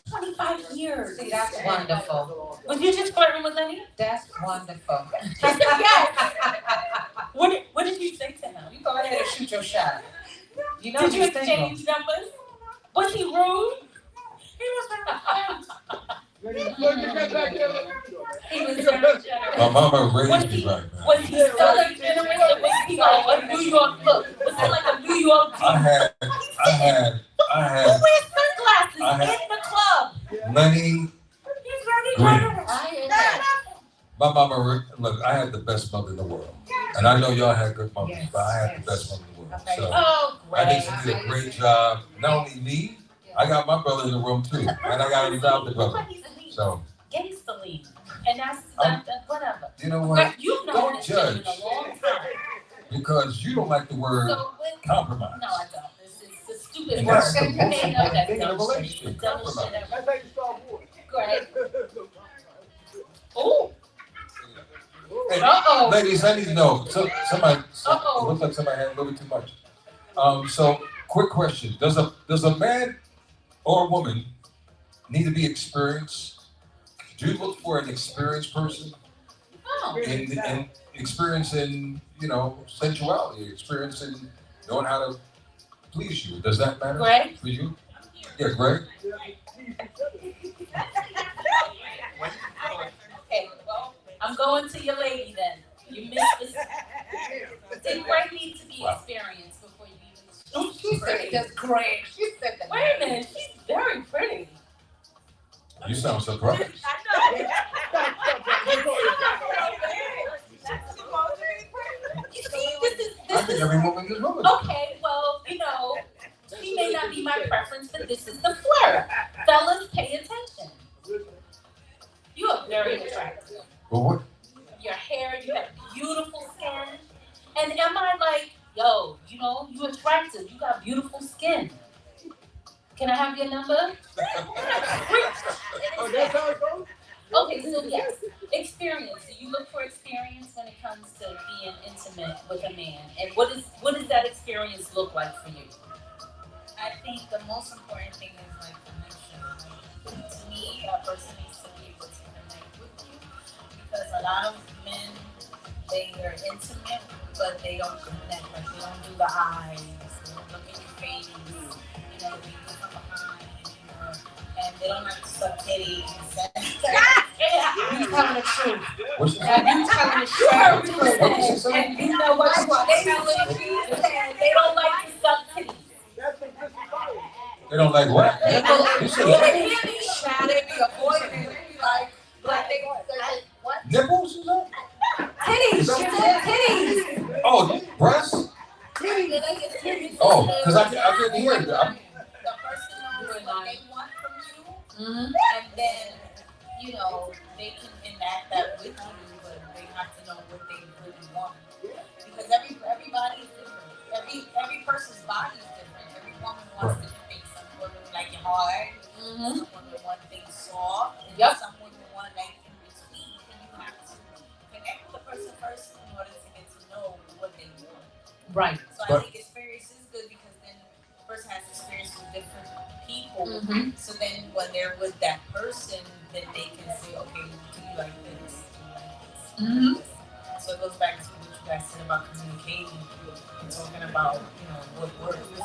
25 years. See, that's wonderful. Was you just flirting with Lenny? That's wonderful. She said yes. What did you say to him? You go ahead and shoot your shot. You know Did you you're single. exchange numbers? Was he rude? He was very generous. My mama Was raised me he, right, man. was he Southern generous or was he like a New York look? Was he like a New York dude? I had Who wears sunglasses I had- in the club? Lenny. He's very Green. generous. I hear that. My mama, look, I had the best mother in the world. And I know y'all had good mothers, but I had the best mother in the world. Okay. So Oh, I think great. she did a great job. Not only me, I got my brother in the room too. And I got a adopted brother. So, Gangsterly. And that's whatever. you know what? You've known Don't this gentleman judge. a long time. Because you don't like the word So with, compromise. no, I don't. It's a stupid And word. that's the You most may know important that thing in a dumb shit. relationship, It's the dumbest shit compromise. ever. That's how you start war. Great. Ooh. Hey, Uh-oh. ladies, I need to know. Somebody, Uh-oh. it looks like somebody had a little bit too much. So, quick question: Does a man or a woman need to be experienced? Do you look for an experienced person Oh. in experience in sensuality, experience in knowing how to please you? Does that matter Greg? for you? Yeah, Greg. Okay, well, I'm going to your lady then. You missed this. Did Greg need to be experienced before you even? She said it just great. She said that. Wait a minute, she's very pretty. You sound surprised. You see, this I think is every woman in this room is. okay. Well, she may not be my preference, but this is the flirt. Fellas, pay attention. You are very attractive. But what? Your hair, you have beautiful skin. And am I like, yo, you attractive, you got beautiful skin. Can I have your number? Oh, that's how it goes? Okay, so yes, experience. Do you look for experience when it comes to being intimate with a man? And what does that experience look like for you? I think the most important thing is like connection. Like, to me, a person needs to be able to connect with you because a lot of men, they are intimate, but they don't connect. Like they don't do the eyes, they don't look in your face, they do from behind, and they don't like to suck titties. You telling the truth. What's the Now you telling the truth. What did she say? And you know what? They don't like to suck titties. That's what this is about. They don't like what? They You said be shy, they be avoiding it, they be like they what? nipples? Is that? Titties, she said titties. Oh, breasts? Oh, because I didn't hear it. The person knows what they want from you, Mm-hmm. and then they can enact that with you, but they have to know what they really want. Because everybody is different. Every person's body is different. Every woman wants different things. Some women like it hard. Mm-hmm. Some women want things soft. And Yep. some women want like in between. And you have to connect with the person first in order to get to know what they want. Right. So But- I think experience is good because then the person has experience with different people. Mm-hmm. So then when they're with that person, then they can say, okay, do you like this? Do you like this? Mhm. So it goes back to what you guys said about communicating and talking about, what works.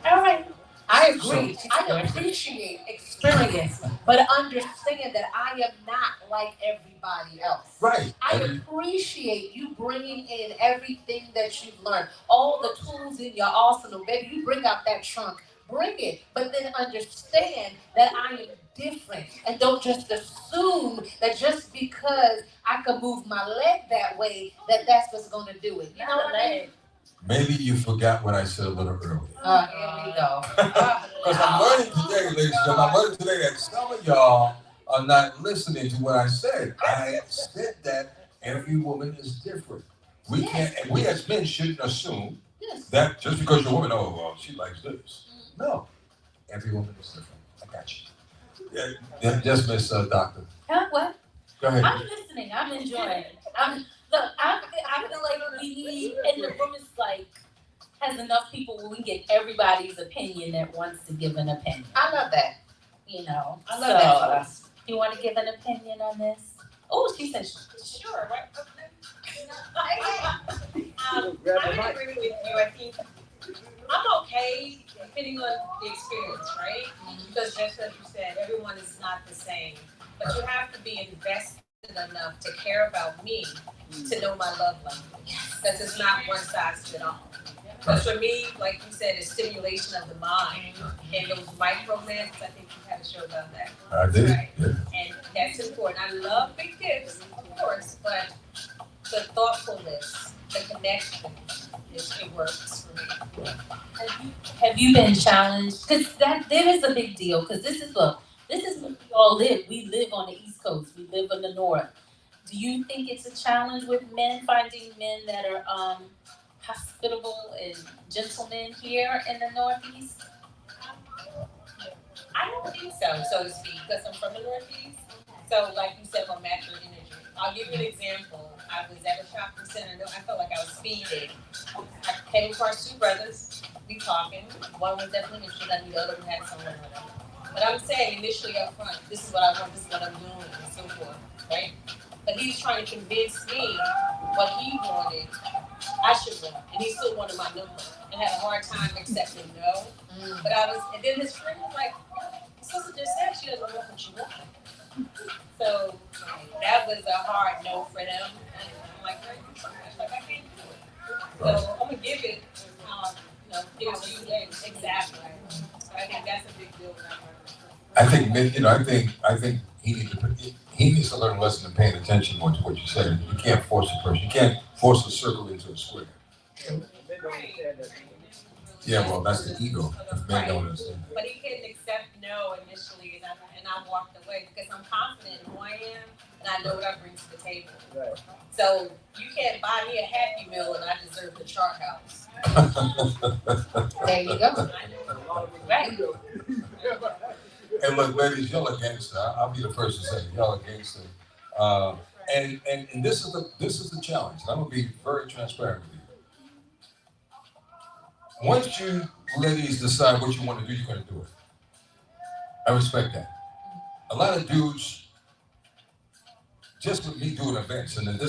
All right. I agree. I appreciate experience, but understand that I am not like everybody else. Right. I appreciate you bringing in everything that you've learned, all the tools in your arsenal. Baby, you bring out that trunk, bring it, but then understand that I am different. And don't just assume that just because I can move my leg that way, that's what's going to do it. You know what I mean? Maybe you forgot what I said a little earlier. Here we go. Because I'm learning today, ladies and gentlemen, I'm learning today that some of y'all are not listening to what I said. I said that every woman is different. We can't, and we as men shouldn't assume Yes. that just because you're a woman, oh, well, she likes this. No. Every woman is different. I got you. Yeah, just Miss Doctor. Huh? What? Go ahead. I'm listening. I'm enjoying. I feel like we need, and the room is like has enough people where we get everybody's opinion that wants to give an opinion. I love that. You know, I love that. You want to give an opinion on this? Oh, she said sure. I agree with you. I think I'm okay depending on the experience, right? Because just as you said, everyone is not the same. But you have to be invested enough to care about me to know my love language. Because it's not one size fits all. Because for me, like you said, it's stimulation of the mind. And those micro moments, I think you had a show about that. I did. Right. Yeah. And that's important. I love big gifts, of course, but the thoughtfulness, the connection, it works for me. Have you been challenged? Because there is a big deal. Because this is where we all live. We live on the East Coast. We live in the North. Do you think it's a challenge with men finding men that are hospitable and gentlemen here in the Northeast? I don't think so to speak, because I'm from the Northeast. So, like you said, I'm match your energy. I'll give you an example. I was at a shopping center. I felt like I was speeding. I came across two brothers. We talking. One was definitely interested, and the other one had someone with him. But I'm saying initially up front, this is what I want, this is what I'm doing, and so forth, right? But he's trying to convince me what he wanted, I should want, and he still wanted my number, and had a hard time accepting no. But and then his friend was like, "The sister just said she doesn't want what you want." So that was a hard no for them, and I'm like, I can't do it. So I'm gonna give it, give it to you exactly. So I think that's a big deal. I think I think he needs to learn a lesson in paying attention more to what you said. You can't force a person. You can't force a circle into a square. Yeah, well, that's the ego. If men don't understand that. But he couldn't accept no initially, and I walked away because I'm confident in who I am, and I know what I bring to the table. Right. So you can't buy me a Happy Meal, and I deserve the chart house. There you go. Right. And look, ladies, y'all are gangster. I'll be the first to say it. Y'all are gangster. And this is the challenge. I'm gonna be very transparent with you. Once you ladies decide what you want to do, you're gonna do it. I respect that. A lot of dudes, just with me doing events, and then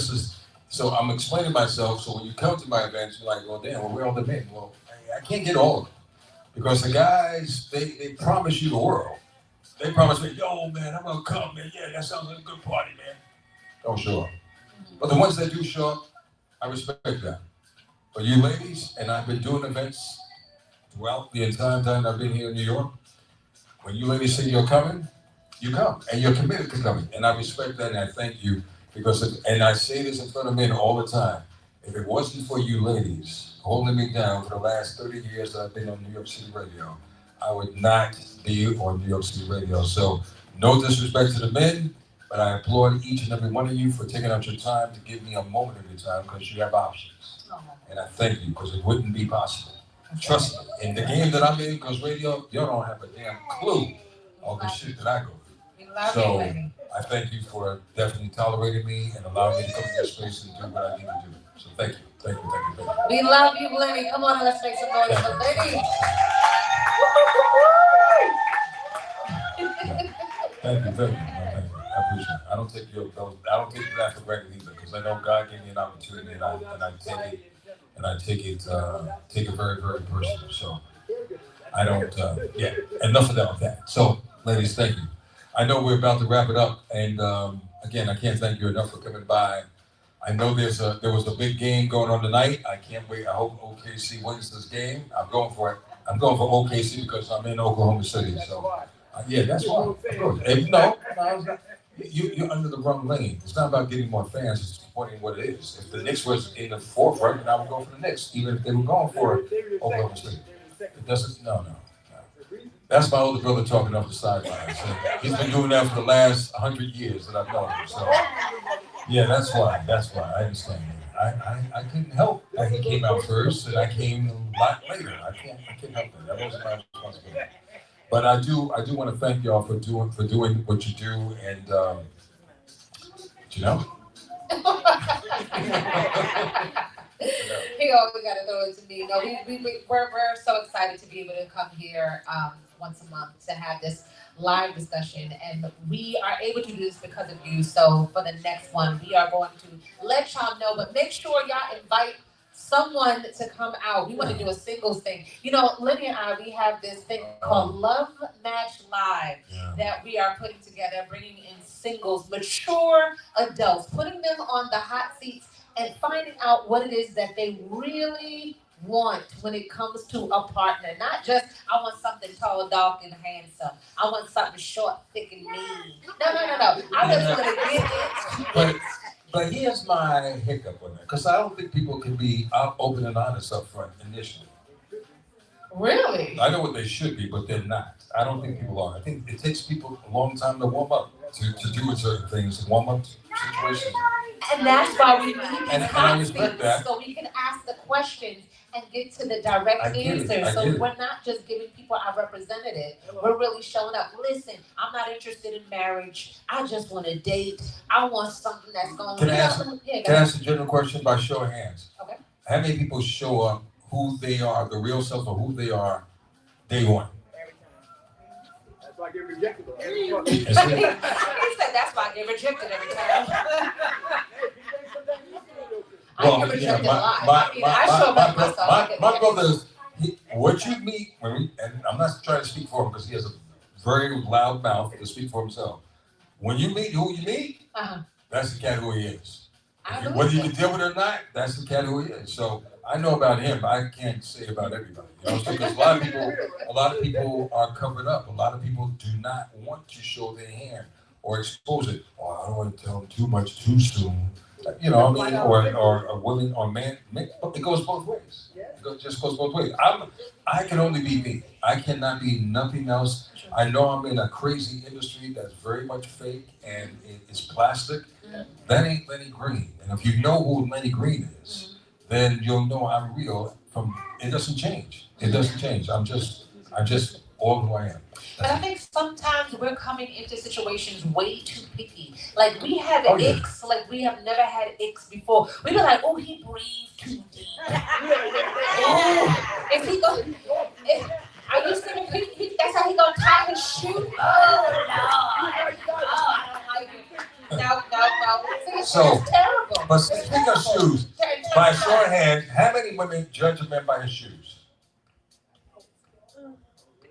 so I'm explaining myself. So when you come to my events, you're like, well, damn, well, where are all the men? Well, I can't get all of them because the guys they promise you the world. They promise me, yo, man, I'm gonna come, man. Yeah, that sounds like a good party, man. Don't show up. But the ones that do show up, I respect that. But you ladies, and I've been doing events throughout the entire time I've been here in New York. When you ladies say you're coming, you come, and you're committed to coming. And I respect that, and I thank you and I say this in front of men all the time. If it wasn't for you ladies holding me down for the last 30 years that I've been on New York City radio, I would not be on New York City radio. So no disrespect to the men, but I applaud each and every one of you for taking out your time to give me a moment of your time because you have options. And I thank you because it wouldn't be possible. Trust me, in the game that I'm in, because radio, y'all don't have a damn clue of the shit that I go through. So I thank you for definitely tolerating me and allowing me to come to this space and do what I need to do. So thank you, thank you, thank you, thank you. We love you, Blaney. Come on, let's make some noise for Blaney. Thank you, thank you. I appreciate it. I don't take that for granted either, because I know God gave me an opportunity, and I take it very, very personal. So I don't. Enough of that. So, ladies, thank you. I know we're about to wrap it up, and again, I can't thank you enough for coming by. I know there was a big game going on tonight. I can't wait. I hope OKC wins this game. I'm going for it. I'm going for OKC because I'm in Oklahoma City. So, yeah, that's why. No, it's not. You're under the wrong lane. It's not about getting more fans. It's pointing what it is. If the Knicks was in the forefront, then I would go for the Knicks, even if they were going for Oklahoma City. It doesn't. No. That's my older brother talking off the sidelines. He's been doing that for the last 100 years that I've known him. So, yeah, that's why. I understand. I couldn't help that he came out first, and I came a lot later. I can't help that. That wasn't my responsibility. But I do want to thank y'all for doing what you do, and you know. He always got to throw it to me. No, we're so excited to be able to come here once a month to have this live discussion, and we are able to do this because of you. So for the next one, we are going to let y'all know, but make sure y'all invite someone to come out. We want to do a singles thing. You know, Lenny and I, we have this thing called Love Match Live that we are putting together, bringing in singles, mature adults, putting them on the hot seats and finding out what it is that they really want when it comes to a partner. Not just, I want something tall, dark, and handsome. I want something short, thick, and mean. No. I really want to get into it. But here's my hiccup on that, because I don't think people can be open and honest up front initially. Really? I know what they should be, but they're not. I don't think people are. I think it takes people a long time to warm up, to do certain things, to warm up situations. And that's why we need And these I hot respect seats, that. so we can ask the questions and get to the direct answers. So we're not just giving people our representative. We're really showing up. Listen, I'm not interested in marriage. I just want to date. I want something that's going to... Can I ask a general question by show of hands? Okay. How many people show up who they are, the real self of who they are, day one? That's why I get rejected. He said that's why I get rejected every time. Well, I get rejected a lot. My brother, what you meet, and I'm not trying to speak for him because he has a very loud mouth to speak for himself. When you meet who you meet, that's the cat who he is. Whether you can deal with it or not, that's the cat who he is. So I know about him. I can't say about everybody. You know, because a lot of people are covered up. A lot of people do not want to show their hand or expose it. Oh, I don't want to tell them too much too soon. You know, I mean, or a woman or man. It goes both ways. It just goes both ways. I can only be me. I cannot be nothing else. I know I'm in a crazy industry that's very much fake and it's plastic. That ain't Lenny Green. And if you know who Lenny Green is, then you'll know I'm real. It doesn't change. It doesn't change. I'm just all who I am. But I think sometimes we're coming into situations way too picky. Like we have icks, like we have never had icks before. We be like, oh, he breathed too deep. If he go, are you saying that's how he gonna tie his shoe? Oh no, I don't like it. No. So, it's terrible. But speaking of shoes, by a short hand, how many women judge a man by his shoes?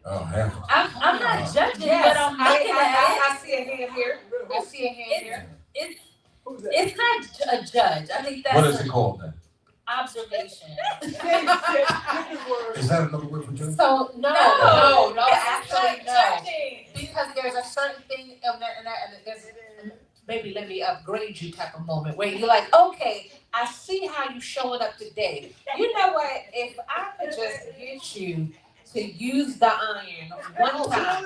Oh, hell. I'm not judging, but I'm looking at it. I see a hand here. I see a hand here. It's not a judge. I think that's what is it called then? Observation. Is that another word for judge? So no, actually no. Because there's a certain thing, and there's maybe let me upgrade you type of moment where you're like, okay, I see how you showing up today. You know what? If I could just get you to use the iron one time,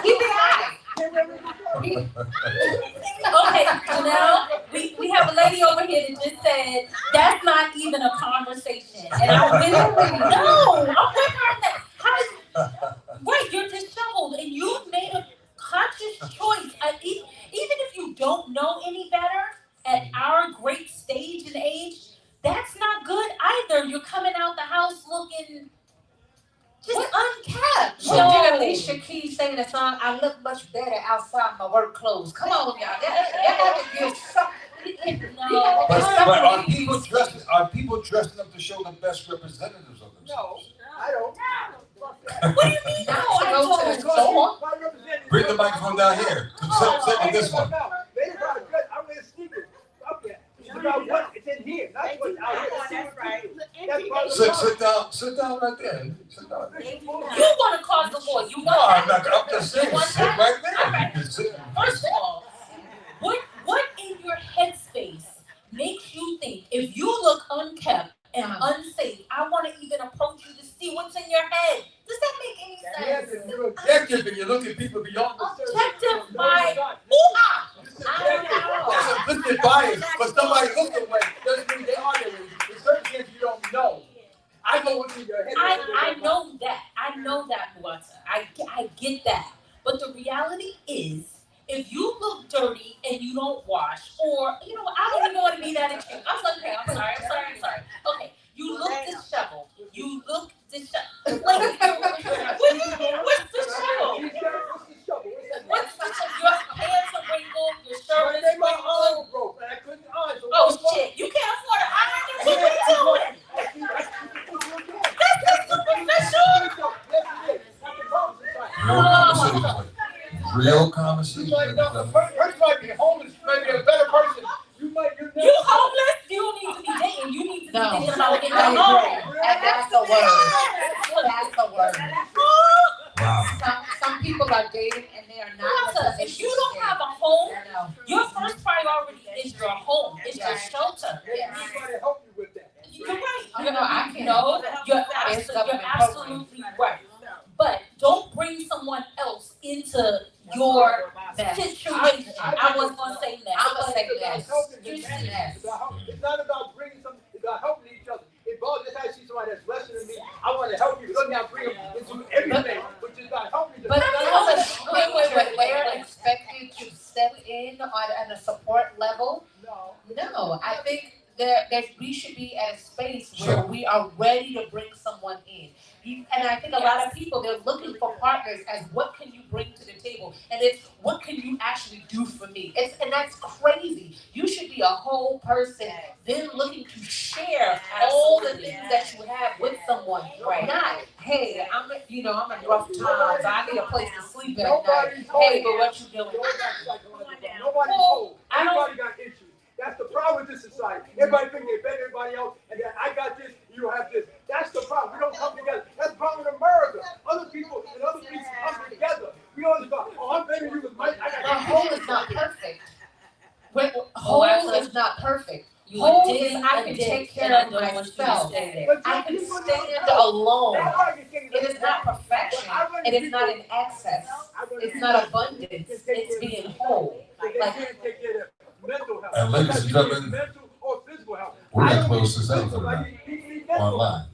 he'd be alright. Okay, so now we have a lady over here that just said that's not even a conversation, and I really no, I'm with her on that. Right, you're disheveled, and you made a conscious choice. Even if you don't know any better at our great stage and age, that's not good either. You're coming out the house looking just unkept. So did Alicia Keys sing the song, I look much better outside my work clothes? Come on, y'all. That have to give something. No. But are people dressing up to show the best representatives of themselves? No, I don't. What do you mean? No, I don't. Bring the microphone down here. Sit with this one. They are good. I wear sneakers. Okay. It's about what it's in here. That's what's out here. That's right. Sit down right there. Sit down. You want to cause the war. You No, want I'm not. I'm just saying. Sit right there. You can sit. First of all, what in your headspace makes you think if you look unkept and unsafe, I want to even approach you to see what's in your head? Does that make any sense? You're objective and you look at people beyond the surface. Objective by I don't know. That's implicit bias, but somebody looks away doesn't mean they are there. There's certain things you don't know. I go into your head. I know that. I know that, Muata. I get that. But the reality is, if you look dirty and you don't wash, or, you know, I don't even want to be that extreme. I'm like, okay, I'm sorry. Okay, you look disheveled. You look disheveled. Like, what's disheveled? What's disheveled? Your pants are wrinkled, your shirt is wrinkled. Oh, shit, you can't afford an iron? What are you doing? That's unprofessional. Real conversation. Person might be homeless, maybe a better person. You homeless? You don't need to be dating. You need to be thinking about getting a home. And that's the word. That's the word. Wow. Some people are dating and they are not. Muata, if you don't have a home, your first priority is your home. It's your shelter. Somebody help you with that. You're right. I can't. No, you're absolutely right. But don't bring someone else into your situation. I was gonna say that. I'm gonna say that. It's not about bringing something. It's about helping each other. If all just I see somebody that's less than me, I want to help you. Don't now bring them into everything, which is about helping. But they're expected to step in on a support level. No, I think that we should be at a space where we are ready to bring someone in. And I think a lot of people, they're looking for partners as what can you bring to the table? And it's what can you actually do for me? And that's crazy. You should be a whole person, then looking to share all the things that you have with someone. Right. Not, hey, I'm in rough times. I need a place to sleep at night. Hey, but what you doing? Nobody's whole. Everybody got issues. That's the problem with this society. Everybody thinks they're better than everybody else, and then I got this, you have this. That's the problem. We don't come together. That's the problem in America. Other people come together. We always go, oh, I'm better than you with Mike. Whole is not perfect. Whole is not perfect. Whole is I can take care of myself. I can stand alone. It is not perfection. It is not an excess. It's not abundance. It's being whole. And ladies and gentlemen, we're going to close this out for tonight online.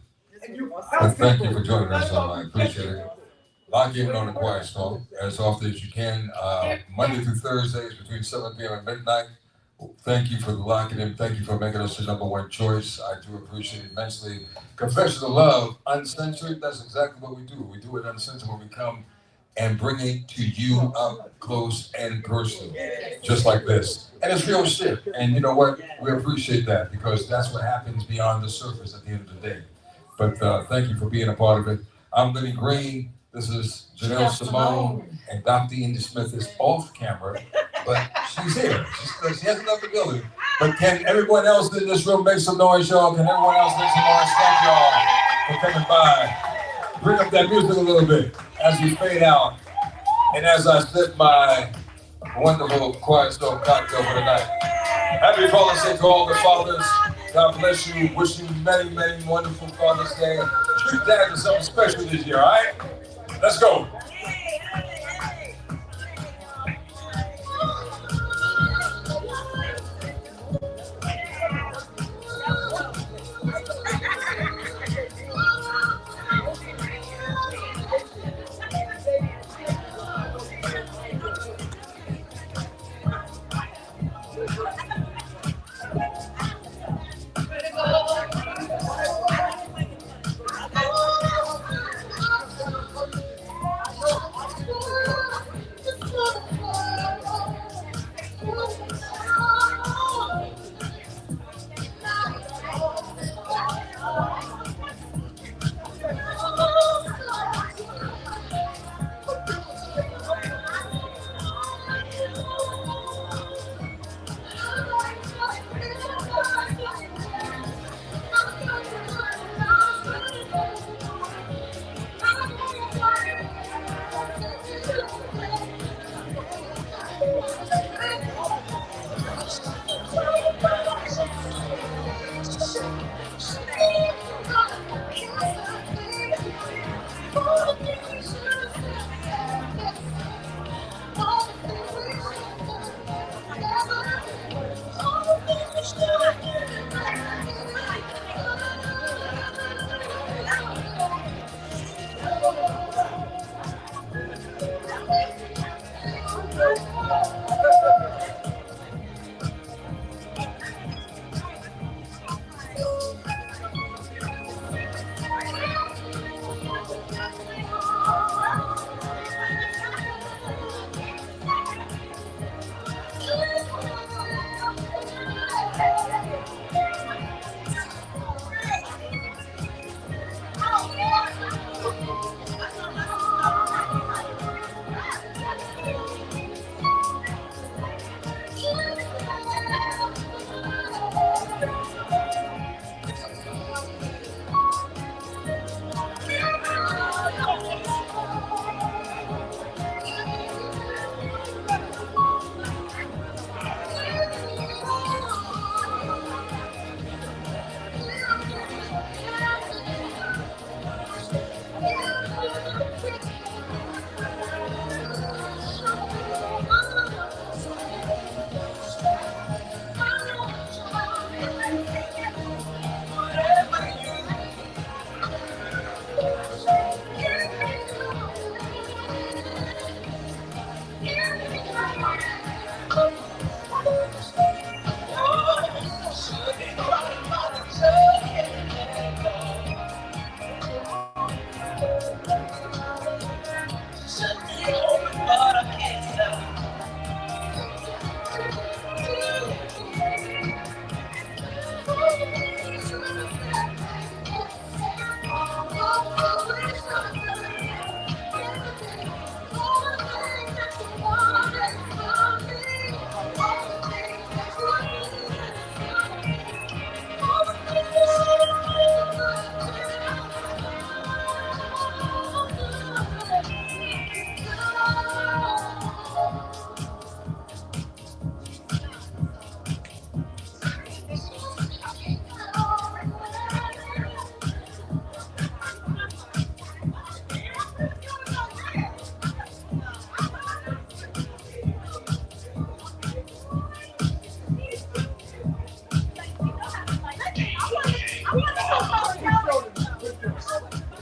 But thank you for joining us online. Appreciate it. Lock in on the Quiet Storm as often as you can, Monday through Thursdays between 7 p.m. and midnight. Thank you for locking in. Thank you for making us the #1 choice. I do appreciate it immensely. Confession of Love, Uncensored, that's exactly what we do. We do it uncensored when we come and bring it to you up close and personal, just like this. And it's real shit. And you know what? We appreciate that because that's what happens beyond the surface at the end of the day. But thank you for being a part of it. I'm Lenny Green. This is Janelle Simone. And Dr. Indy Smith is off camera, but she's here. She hasn't left the building. But can everyone else in this room make some noise, y'all? Can everyone else make some noise? Thank y'all for coming by. Bring up that music a little bit as we fade out. And as I sip my wonderful Quiet Storm cocktail for tonight. Happy Father's Day to all the fathers. God bless you. Wishing you many, many wonderful Father's Day. Treat Dad to something special this year, all right? Let's go.